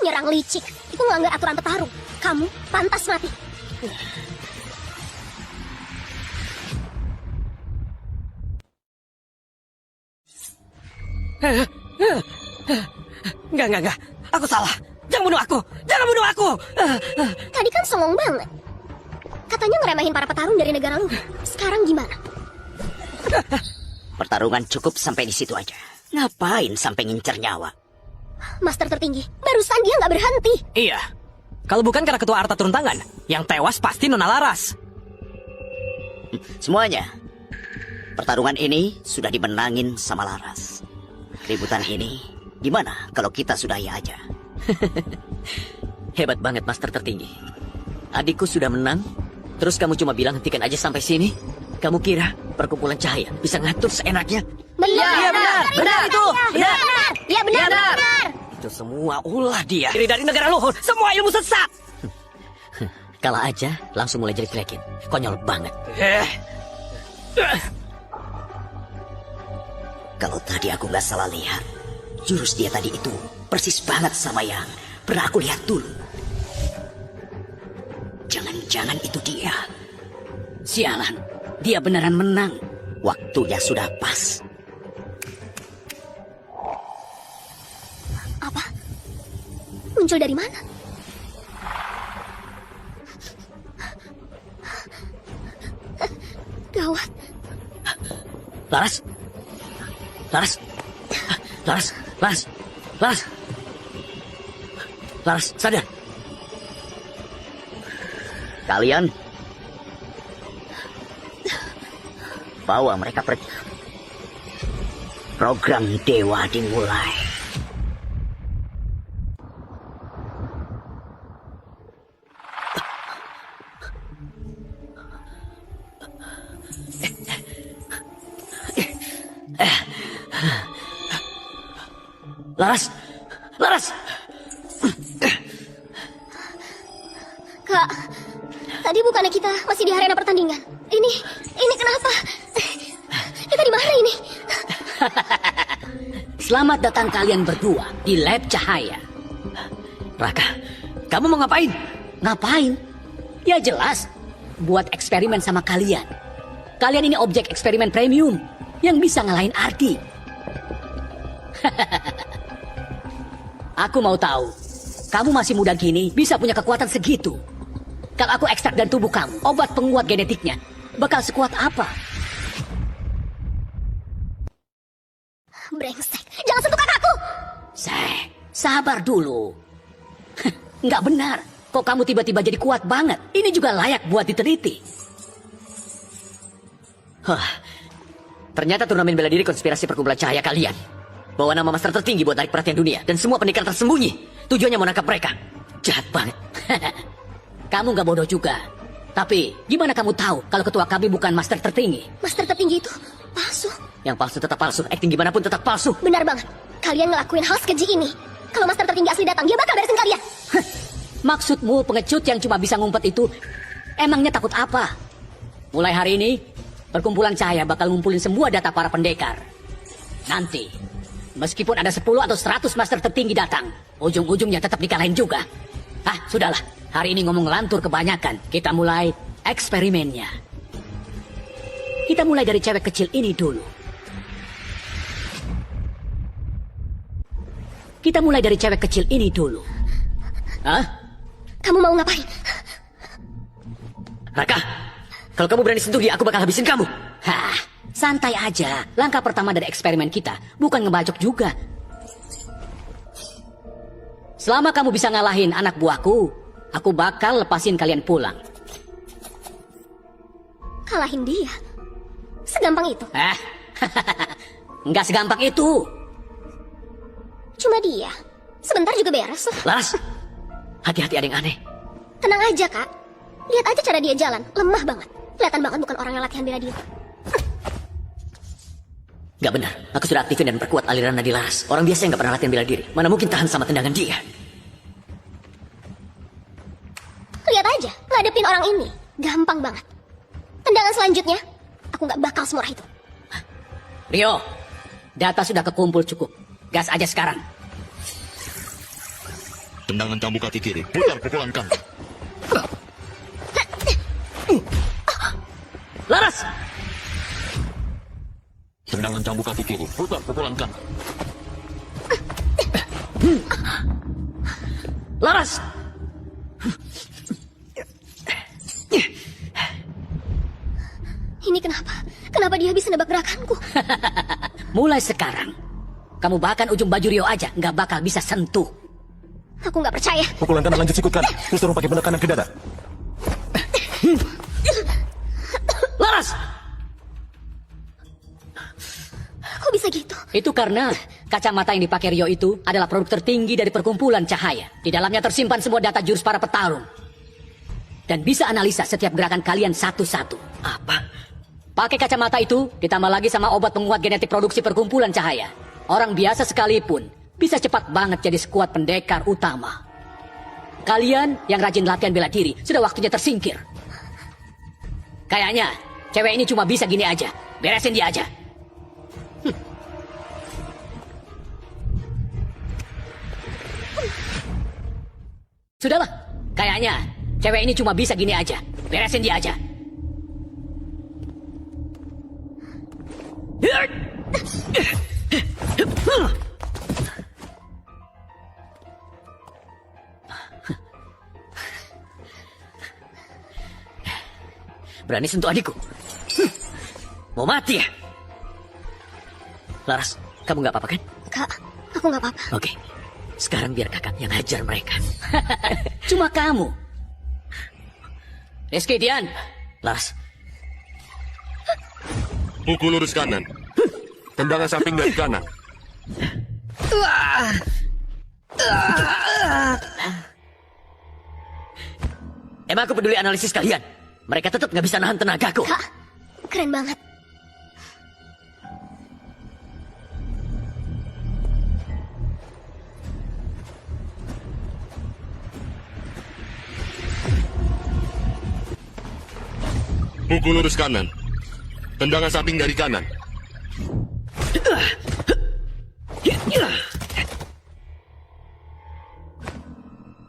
Nyerang licik, itu melanggar aturan petarung. Kamu pantas mati. Enggak. Aku salah. Jangan bunuh aku. Jangan bunuh aku. Tadi kan songong banget. Katanya ngeremehin para petarung dari negara luhur. Sekarang gimana? Pertarungan cukup sampai di situ aja. Ngapain sampai ngincer nyawa? Master tertinggi, barusan dia nggak berhenti. Iya. Kalau bukan karena ketua Arta turun tangan, yang tewas pasti Nona Laras. Semuanya. Pertarungan ini sudah dimenangin sama Laras. Keributan ini gimana kalau kita sudahi aja? Hebat banget, Master tertinggi. Adikku sudah menang, terus kamu cuma bilang hentikan aja sampai sini? Kamu kira perkumpulan cahaya bisa ngatur seenaknya? Benar, Benar itu. Benar. Ya benar. Itu semua ulah dia. Diri dari negara luhur. Semua ilmu sesat. Kalah aja, langsung mulai jelek-jelekin. Konyol banget. Kalau tadi aku nggak salah lihat, jurus dia tadi itu persis banget sama yang pernah aku lihat dulu. Jangan-jangan itu dia. Sialan, dia beneran menang. Waktunya sudah pas. Apa? Muncul dari mana? Gawat. Laras? Laras? Laras? Laras? Laras? Laras, sadar. Kalian bawa mereka pergi. Program Dewa dimulai. Laras! Laras! Kak, tadi bukannya kita masih di arena pertandingan? Ini kenapa? Kita di mana ini? Selamat datang kalian berdua di lab cahaya. Raka, kamu mau ngapain? Ngapain? Ya jelas, buat eksperimen sama kalian. Kalian ini objek eksperimen premium yang bisa ngalahin Ardi. Aku mau tahu, kamu masih muda gini bisa punya kekuatan segitu. Kalau aku ekstrak dari tubuh kamu, obat penguat genetiknya bakal sekuat apa? Brengsek, jangan sentuh kakakku! Sabar dulu. Nggak benar. Kok kamu tiba-tiba jadi kuat banget? Ini juga layak buat diteliti. Ternyata turnamen bela diri konspirasi perkumpulan cahaya kalian. Bawa nama master tertinggi buat narik perhatian dunia. Dan semua pendekar tersembunyi. Tujuannya menangkap mereka. Jahat banget. Kamu nggak bodoh juga. Tapi gimana kamu tahu kalau ketua kami bukan master tertinggi? Master tertinggi itu palsu. Yang palsu tetap palsu. Acting gimana pun tetap palsu. Benar banget. Kalian ngelakuin hal sekeji ini. Kalau master tertinggi asli datang, dia bakal beresin kalian. Maksudmu pengecut yang cuma bisa ngumpet itu emangnya takut apa? Mulai hari ini, perkumpulan cahaya bakal ngumpulin semua data para pendekar. Nanti, meskipun ada 10 atau 100 master tertinggi datang, ujung-ujungnya tetap dikalahin juga. Sudahlah. Hari ini ngomong ngelantur kebanyakan. Kita mulai eksperimennya. Kita mulai dari cewek kecil ini dulu. Kamu mau ngapain? Raka, kalau kamu berani sentuh dia, aku bakal habisin kamu. Santai aja. Langkah pertama dari eksperimen kita bukan ngebacok juga. Selama kamu bisa ngalahin anak buahku, aku bakal lepasin kalian pulang. Kalahin dia? Segampang itu? Nggak segampang itu. Cuma dia. Sebentar juga beres lah. Laras, hati-hati ada yang aneh. Tenang aja, Kak. Lihat aja cara dia jalan. Lemah banget. Kelihatan banget bukan orang yang latihan bela diri. Gak benar, aku sudah aktifin dan perkuat aliran nadi Laras. Orang biasa yang gak pernah latihan bela diri. Mana mungkin tahan sama tendangan dia. Lihat aja, ngadepin orang ini. Gampang banget. Tendangan selanjutnya, aku gak bakal semurah itu. Rio, data sudah kekumpul cukup. Gas aja sekarang. Tendangan cambuk kaki kiri, putar pukulan kanan. Laras! Tendangan cambuk kaki kiri, putar pukulan kanan. Laras! Ini kenapa? Kenapa dia bisa nebak gerakanku? Mulai sekarang, kamu bahkan ujung baju Rio aja nggak bakal bisa sentuh. Aku nggak percaya. Pukulan kanan lanjut sikut kanan, terus turun pakai penekanan ke dada. Laras! Kok bisa gitu? Itu karena kacamata yang dipakai Rio itu adalah produk tertinggi dari perkumpulan cahaya. Di dalamnya tersimpan semua data jurus para petarung. Dan bisa analisa setiap gerakan kalian satu-satu. Apa? Pakai kacamata itu ditambah lagi sama obat penguat genetik produksi perkumpulan cahaya. Orang biasa sekalipun bisa cepat banget jadi skuad pendekar utama. Kalian yang rajin latihan bela diri sudah waktunya tersingkir. Kayaknya cewek ini cuma bisa gini aja. Beresin dia aja. Sudahlah, kayaknya cewek ini cuma bisa gini aja. Beresin dia aja. Berani sentuh adikku? Mau mati ya? Laras, kamu gak apa-apa kan? Kak, aku nggak apa-apa. Oke, sekarang biar kakak yang hajar mereka. Cuma kamu. Rizky, Dian. Laras, Pukul lurus kanan. Tendangan samping dari kanan. emang aku peduli analisis kalian? Mereka tetap gak bisa nahan tenagaku. Kak, keren banget. Pukul lurus kanan. Tendangan samping dari kanan.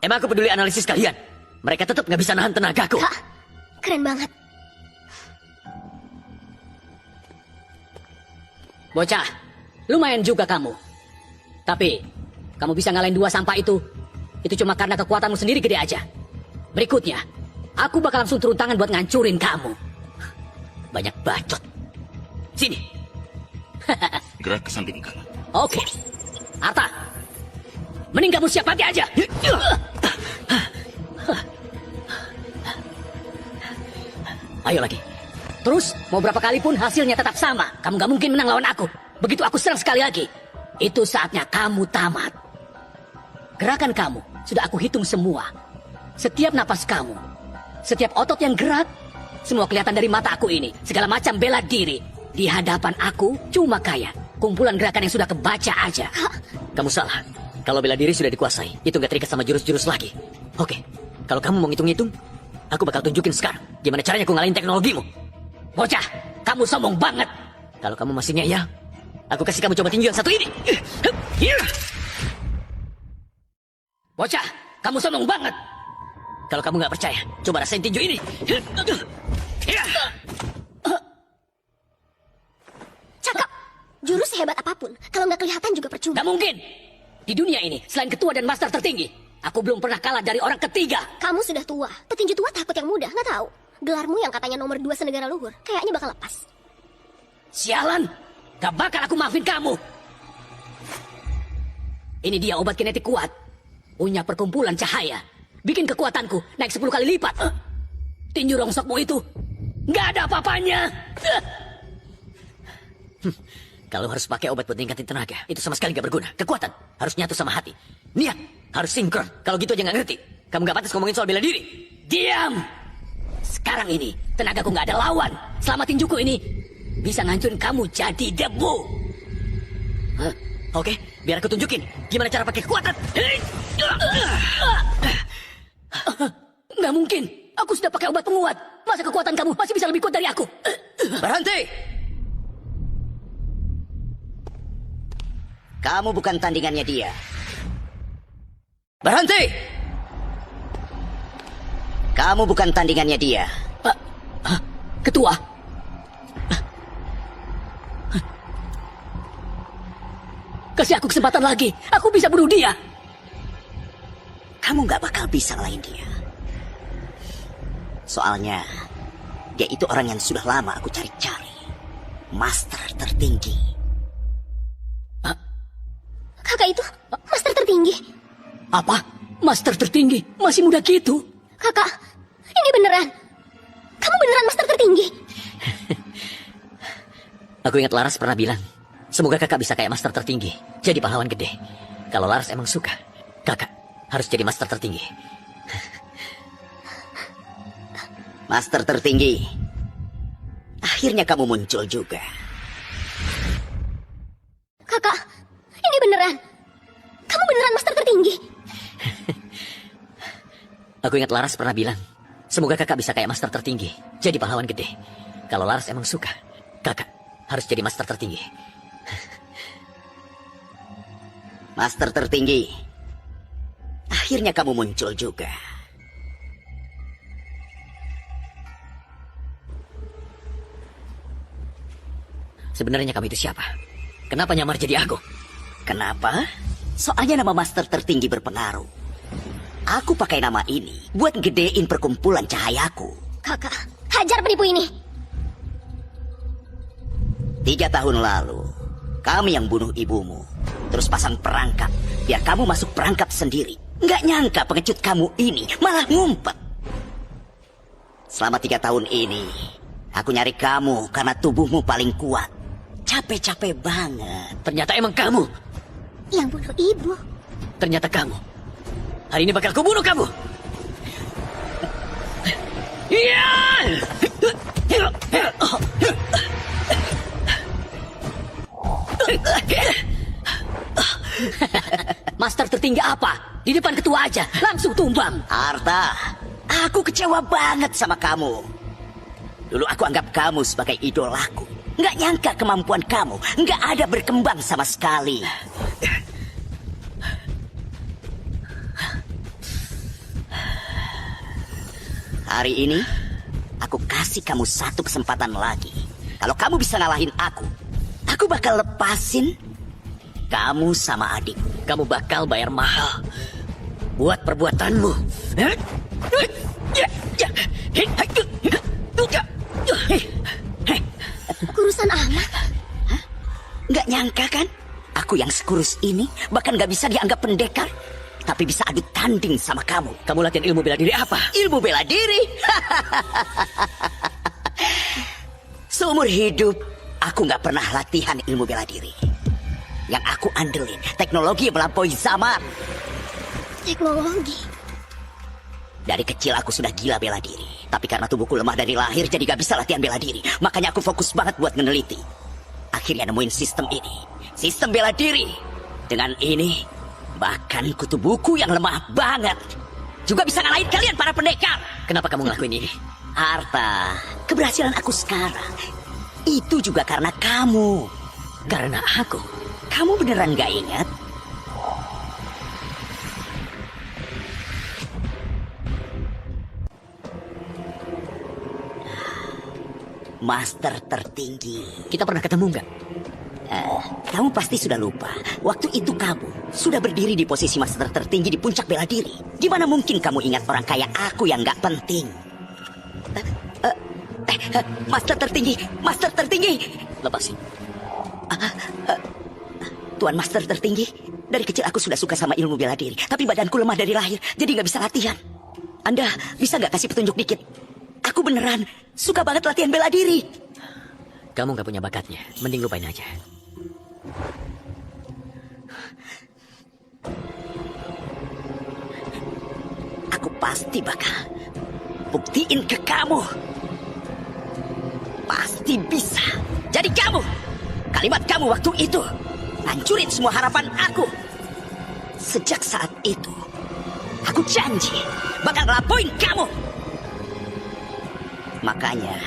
Emang aku peduli analisis kalian? Mereka tetap nggak bisa nahan tenagaku. Kak, keren banget. Bocah, lumayan juga kamu. Tapi, kamu bisa ngalahin 2 sampah itu cuma karena kekuatanmu sendiri gede aja. Berikutnya, aku bakal langsung turun tangan buat ngancurin kamu. Banyak bacot. Sini. Gerak ke samping kanan. Oke. Arta, mending kamu siap mati aja. Ayo lagi. Terus, mau berapa kali pun hasilnya tetap sama. Kamu gak mungkin menang lawan aku. Begitu aku serang sekali lagi, itu saatnya kamu tamat. Gerakan kamu sudah aku hitung semua. Setiap napas kamu, setiap otot yang gerak, semua kelihatan dari mata aku ini. Segala macam bela diri. Di hadapan aku cuma kayak kumpulan gerakan yang sudah kebaca aja. Kamu salah. Kalau bela diri sudah dikuasai, itu nggak terikat sama jurus-jurus lagi. Oke, kalau kamu mau ngitung-ngitung, aku bakal tunjukin sekarang gimana caranya aku ngalahin teknologimu. Bocah, kamu sombong banget. Kalau kamu masih ngeyel, aku kasih kamu coba tinju yang satu ini. Bocah, kamu sombong banget. Kalau kamu nggak percaya, coba rasain tinju ini. Cakep. Jurus sehebat apapun, kalau nggak kelihatan juga percuma. Gak mungkin. Di dunia ini, selain ketua dan master tertinggi, aku belum pernah kalah dari orang ketiga. Kamu sudah tua. Petinju tua takut yang muda, nggak tahu. Gelarmu yang katanya nomor 2 senegara luhur, kayaknya bakal lepas. Sialan, gak bakal aku maafin kamu. Ini dia obat kinetik kuat. Punya perkumpulan cahaya. Bikin kekuatanku naik 10 kali lipat. Tinju rongsokmu itu gak ada apa-apanya. Kalau harus pakai obat buat ningkatin tenaga, itu sama sekali gak berguna. Kekuatan harus nyatu sama hati. Niat harus sinkron. Kalau gitu aja gak ngerti. Kamu gak pantas ngomongin soal bela diri. Diam. Sekarang ini tenagaku gak ada lawan. Selama tinjuku ini bisa ngancurin kamu jadi debu. Oke, biar aku tunjukin gimana cara pakai kekuatan. Nggak mungkin. Aku sudah pakai obat penguat. Masa kekuatan kamu masih bisa lebih kuat dari aku? Berhenti. Kamu bukan tandingannya dia. Berhenti. Kamu bukan tandingannya dia. Ketua. Kasih aku kesempatan lagi. Aku bisa bunuh dia. Kamu gak bakal bisa ngalahin dia. Soalnya, dia itu orang yang sudah lama aku cari-cari. Master tertinggi. Kakak itu master tertinggi. Apa? Master tertinggi? Masih muda gitu? Kakak, ini beneran. Kamu beneran master tertinggi. Aku ingat Laras pernah bilang, semoga kakak bisa kayak master tertinggi, jadi pahlawan gede. Kalau Laras emang suka, kakak harus jadi master tertinggi. Master tertinggi. Akhirnya kamu muncul juga. Kakak, ini beneran. Kamu beneran master tertinggi. Aku ingat Laras pernah bilang, semoga kakak bisa kayak master tertinggi, jadi pahlawan gede. Kalau Laras emang suka, kakak harus jadi master tertinggi. Master tertinggi. Akhirnya kamu muncul juga. Sebenarnya kamu itu siapa? Kenapa nyamar jadi aku? Kenapa? Soalnya nama master tertinggi berpengaruh. Aku pakai nama ini buat gedein perkumpulan cahayaku. Kakak, hajar penipu ini. 3 tahun lalu, kami yang bunuh ibumu. Terus pasang perangkap, biar kamu masuk perangkap sendiri. Nggak nyangka pengecut kamu ini malah ngumpet. Selama 3 tahun ini, aku nyari kamu karena tubuhmu paling kuat. Capek-capek banget. Ternyata emang kamu. Yang bunuh ibu. Ternyata kamu. Hari ini bakal kubunuh kamu. Iya! Master tertinggi apa? Di depan ketua aja, langsung tumbang. Arta, aku kecewa banget sama kamu. Dulu aku anggap kamu sebagai idolaku. Nggak nyangka kemampuan kamu nggak ada berkembang sama sekali. Hari ini, aku kasih kamu satu kesempatan lagi. Kalau kamu bisa ngalahin aku bakal lepasin kamu sama adik. Kamu bakal bayar mahal buat perbuatanmu. Kurusan amat. Nggak nyangka kan? Aku yang sekurus ini bahkan nggak bisa dianggap pendekar. Tapi bisa adu tanding sama kamu. Kamu latihan ilmu bela diri apa? Ilmu bela diri? Seumur hidup, aku nggak pernah latihan ilmu bela diri. Yang aku andelin, teknologi yang melampaui zaman. Teknologi. Dari kecil aku sudah gila bela diri. Tapi karena tubuhku lemah dari lahir, jadi gak bisa latihan bela diri. Makanya aku fokus banget buat meneliti. Akhirnya nemuin sistem ini. Sistem bela diri. Dengan ini, bahkan kutu buku yang lemah banget juga bisa ngalahin kalian para pendekar. Kenapa kamu ngelakuin ini? Arta, keberhasilan aku sekarang itu juga karena kamu. Karena aku. Kamu beneran gak ingat? Master tertinggi. Kita pernah ketemu nggak? Kamu pasti sudah lupa. Waktu itu kamu sudah berdiri di posisi master tertinggi di puncak bela diri. Gimana mungkin kamu ingat orang kayak aku yang nggak penting? Master tertinggi, master tertinggi. Lepasin. Tuan master tertinggi, dari kecil aku sudah suka sama ilmu bela diri. Tapi badanku lemah dari lahir, jadi nggak bisa latihan. Anda bisa nggak kasih petunjuk dikit? Aku beneran suka banget latihan bela diri. Kamu nggak punya bakatnya, mending lupain aja. Aku pasti bakal buktiin ke kamu. Pasti bisa. Jadi kamu, kalimat kamu waktu itu hancurin semua harapan aku. Sejak saat itu, aku janji bakal ngelapoin kamu. Makanya,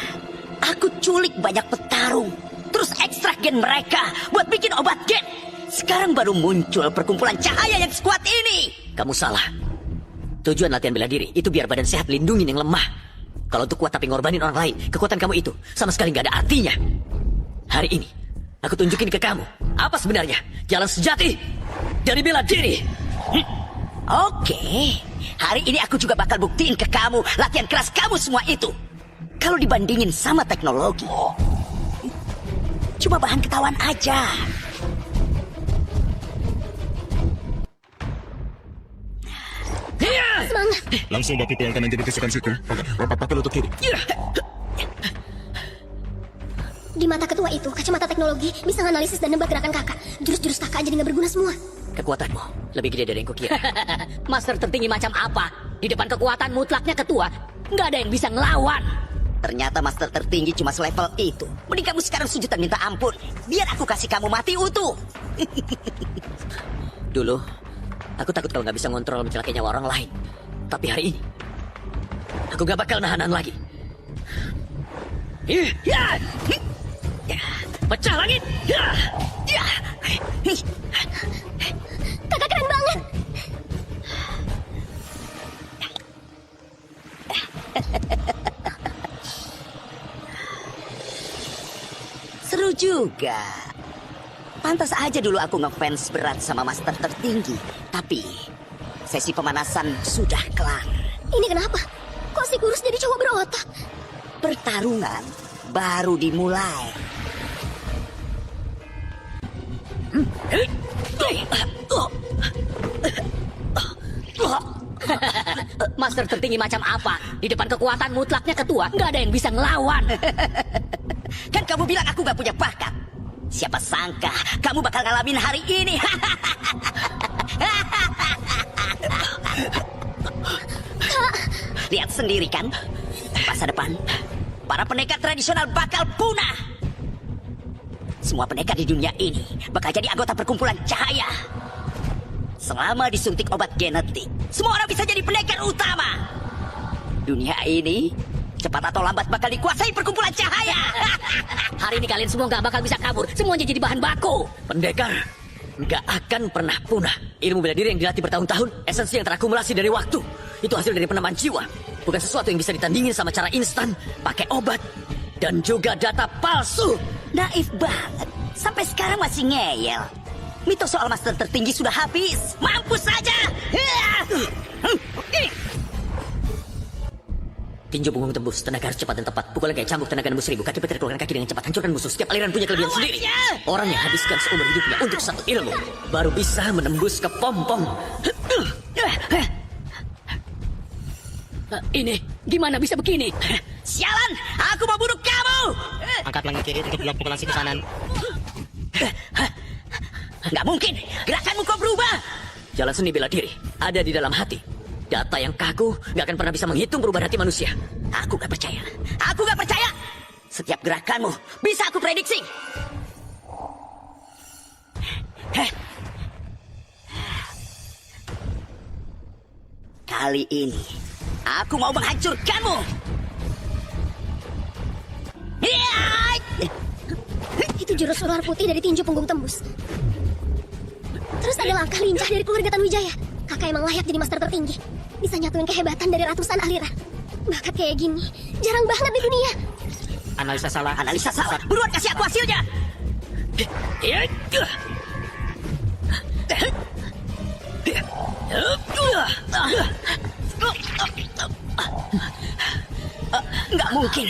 aku culik banyak petarung, terus ekstrak gen mereka buat bikin obat gen. Sekarang baru muncul perkumpulan cahaya yang sekuat ini. Kamu salah. Tujuan latihan bela diri itu biar badan sehat lindungin yang lemah. Kalau untuk kuat tapi ngorbanin orang lain, kekuatan kamu itu sama sekali nggak ada artinya. Hari ini, aku tunjukin ke kamu apa sebenarnya jalan sejati dari bela diri. Oke, hari ini aku juga bakal buktiin ke kamu latihan keras kamu semua itu. Kalau dibandingin sama teknologi, cuma bahan ketahuan aja. Semangat. Langsung bapak pelan kanan jadi tusukan siku. Bapak pakai lutut kiri. Di mata ketua itu, kacamata teknologi bisa menganalisis dan nebak gerakan kakak. Jurus-jurus kakak jadi nggak berguna semua. Kekuatanmu lebih gede dari yang kukira. Master tertinggi macam apa? Di depan kekuatan mutlaknya ketua, nggak ada yang bisa ngelawan. Ternyata master tertinggi cuma selevel itu. Mending kamu sekarang sujud dan minta ampun. Biar aku kasih kamu mati utuh. Dulu, aku takut kalau nggak bisa ngontrol mencelakai nyawa orang lain. Tapi hari ini, aku gak bakal nahanan lagi. Pecah langit. Kakak keren banget. Seru juga. Pantas aja dulu aku ngefans berat sama master tertinggi. Tapi sesi pemanasan sudah kelar. Ini kenapa? Kok si kurus jadi cowok berotak? Pertarungan baru dimulai. Master tertinggi macam apa? Di depan kekuatan mutlaknya ketua, nggak ada yang bisa ngelawan. Kan kamu bilang aku gak punya bakat. Siapa sangka kamu bakal ngalamin hari ini. Lihat sendiri kan, masa depan para pendekar tradisional bakal punah. Semua pendekar di dunia ini bakal jadi anggota perkumpulan cahaya. Selama disuntik obat genetik, semua orang bisa jadi pendekar utama. Dunia ini Cepat atau lambat bakal dikuasai perkumpulan cahaya. Hari ini kalian semua nggak bakal bisa kabur. Semuanya jadi bahan baku. Pendekar nggak akan pernah punah. Ilmu bela diri yang dilatih bertahun-tahun, esensi yang terakumulasi dari waktu. Itu hasil dari penamaan jiwa. Bukan sesuatu yang bisa ditandingin sama cara instan, pakai obat, dan juga data palsu. Naif banget. Sampai sekarang masih ngeyel. Mitos soal master tertinggi sudah habis. Mampus saja. Tinju punggung tembus, tenaga harus cepat dan tepat. Pukulan kayak cambuk, tenaga nembus 1000. Kaki petir keluarkan kaki dengan cepat. Hancurkan musuh. Setiap aliran punya kelebihan sendiri. Orang yang habiskan seumur hidupnya untuk satu ilmu baru bisa menembus ke pom-pom. Ini gimana bisa begini? Sialan, aku mau bunuh kamu. Angkat lengan kiri untuk blok pukulan si kanan. Nggak mungkin, gerakanmu kok berubah. Jalan seni bela diri ada di dalam hati. Data yang kaku gak akan pernah bisa menghitung perubahan hati manusia. Aku nggak percaya. Aku nggak percaya. Setiap gerakanmu bisa aku prediksi. Kali ini aku mau menghancurkanmu. Itu jurus ular putih dari tinju punggung tembus. Terus ada langkah lincah dari keluarga Tanuwijaya. Kakak emang layak jadi master tertinggi. Bisa nyatuin kehebatan dari ratusan aliran. Bakat kayak gini jarang banget di dunia. Analisa salah. Analisa salah. Buruan kasih aku hasilnya. Nggak mungkin.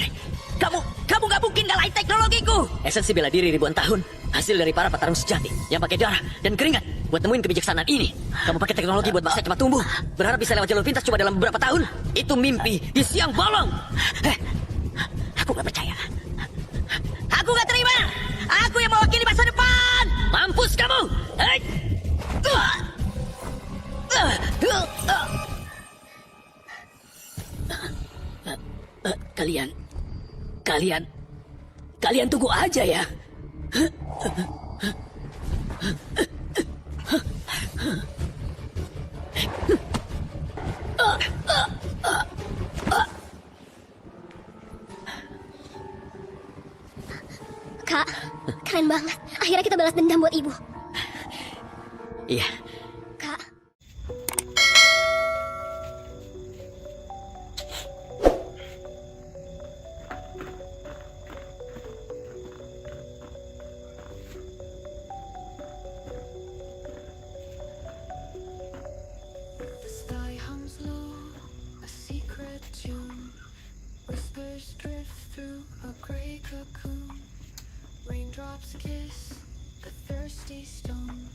Kamu nggak mungkin ngalahin teknologiku. Esensi bela diri ribuan tahun, hasil dari para petarung sejati yang pakai darah dan keringat buat nemuin kebijaksanaan ini. Kamu pakai teknologi buat bangsa cepat tumbuh, berharap bisa lewat jalur pintas cuma dalam beberapa tahun. Itu mimpi di siang bolong. Aku nggak percaya. Aku nggak terima. Aku yang mewakili masa depan. Mampus kamu! Kalian tunggu aja ya. Kak, keren banget. Akhirnya kita balas dendam buat ibu. Iya, Kak, The sky hums low, a secret tune. Whispers drift through a gray cocoon. Raindrops kiss the thirsty stone.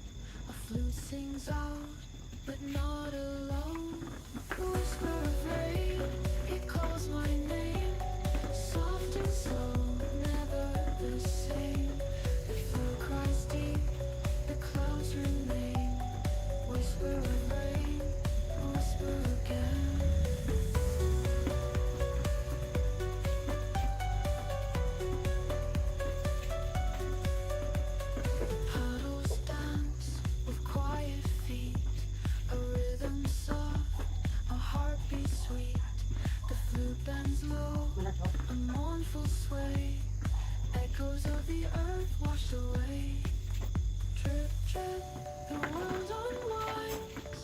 A flute sings out, but not alone. A whisper of rain, it calls my name. Soft and slow, never the same. The flow cries deep, the clouds remain. Whisper of rain, whisper again. Puddles dance with quiet feet, a rhythm soft, a heartbeat sweet. The flute bends low, a mournful sway. Echoes of the earth washed away. Drip, drip, the world unwinds.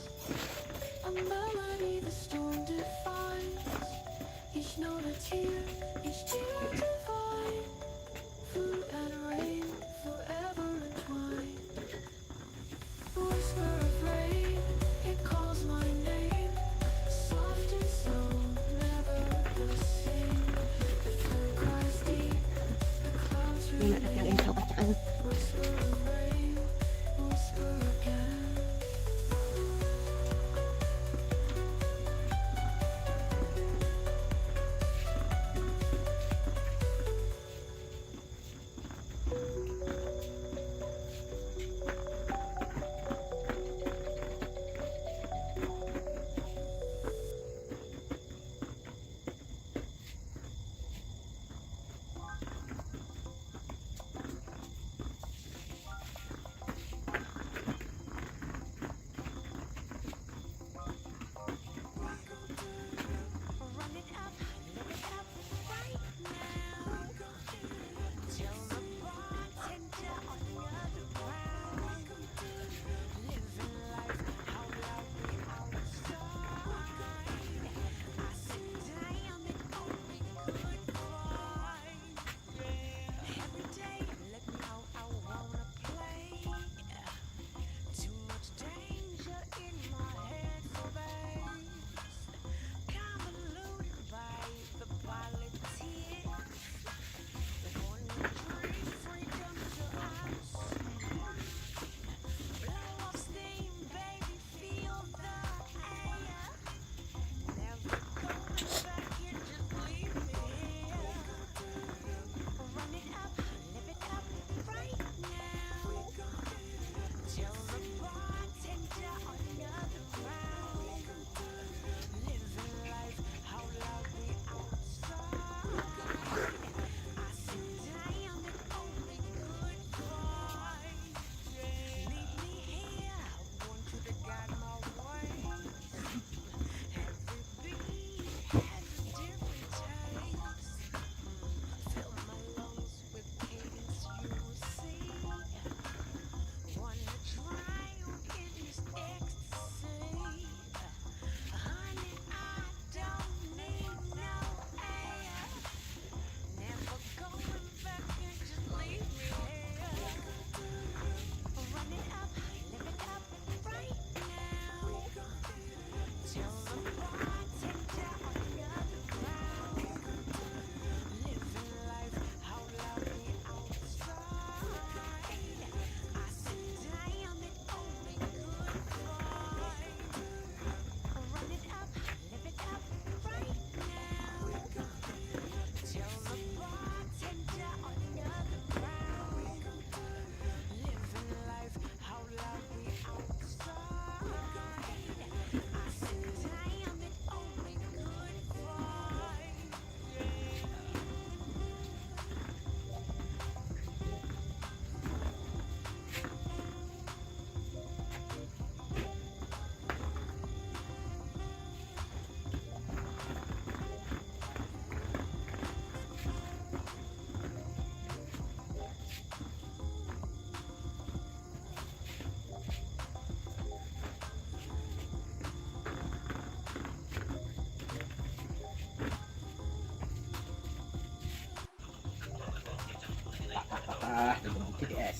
TTS.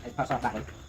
Ay, pasok ako.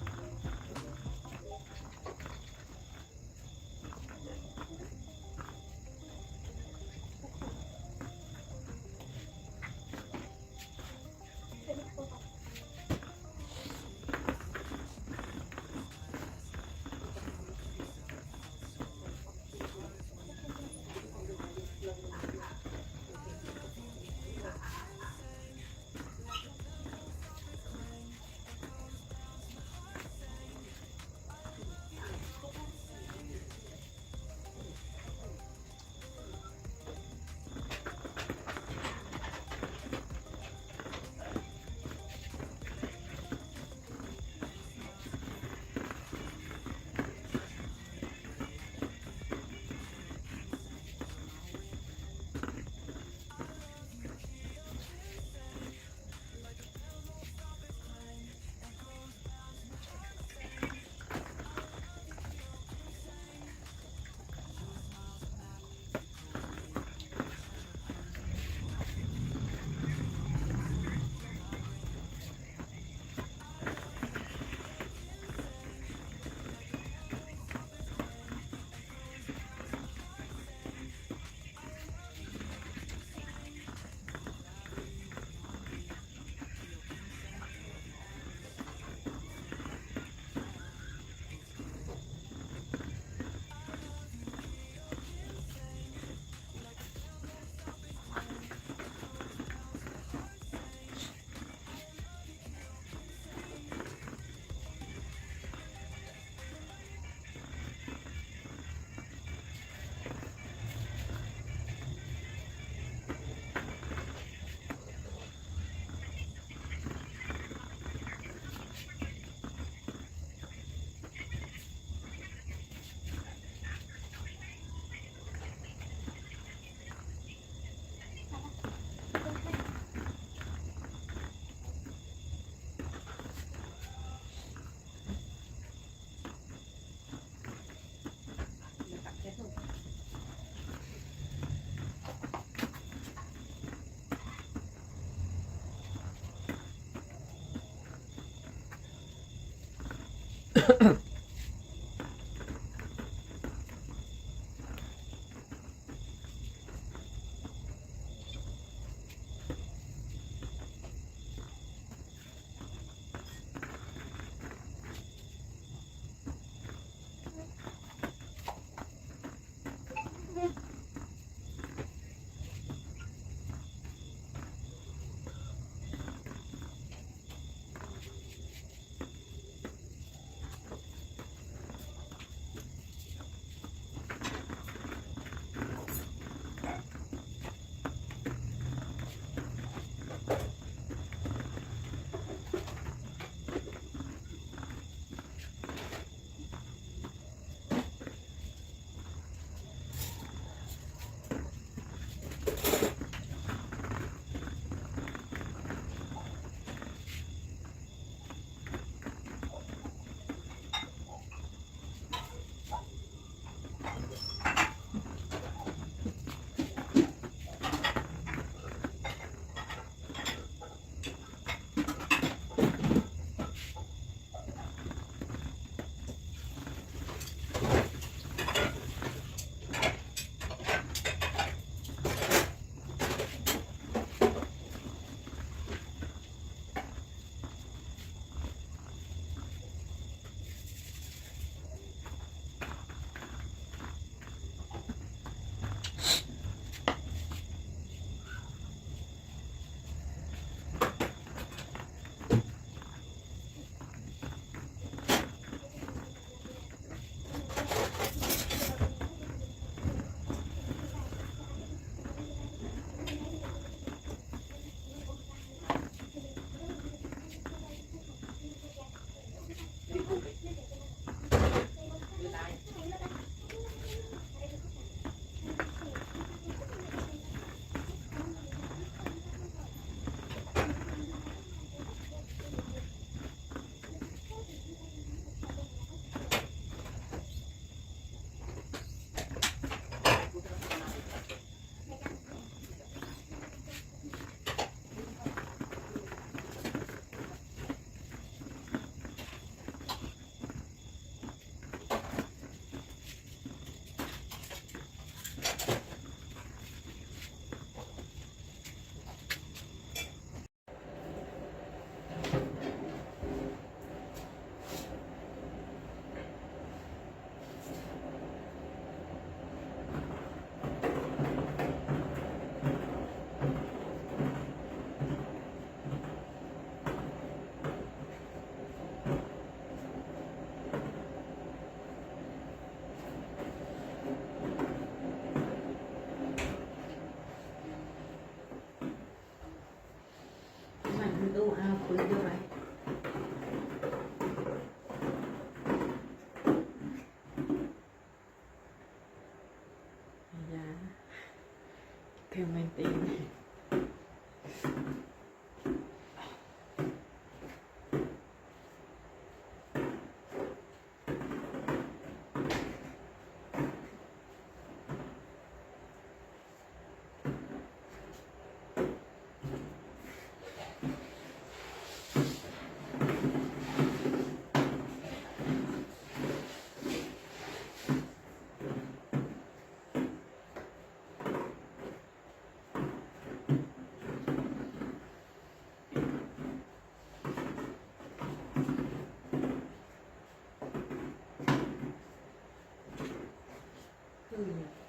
Thường men tím. Ừ.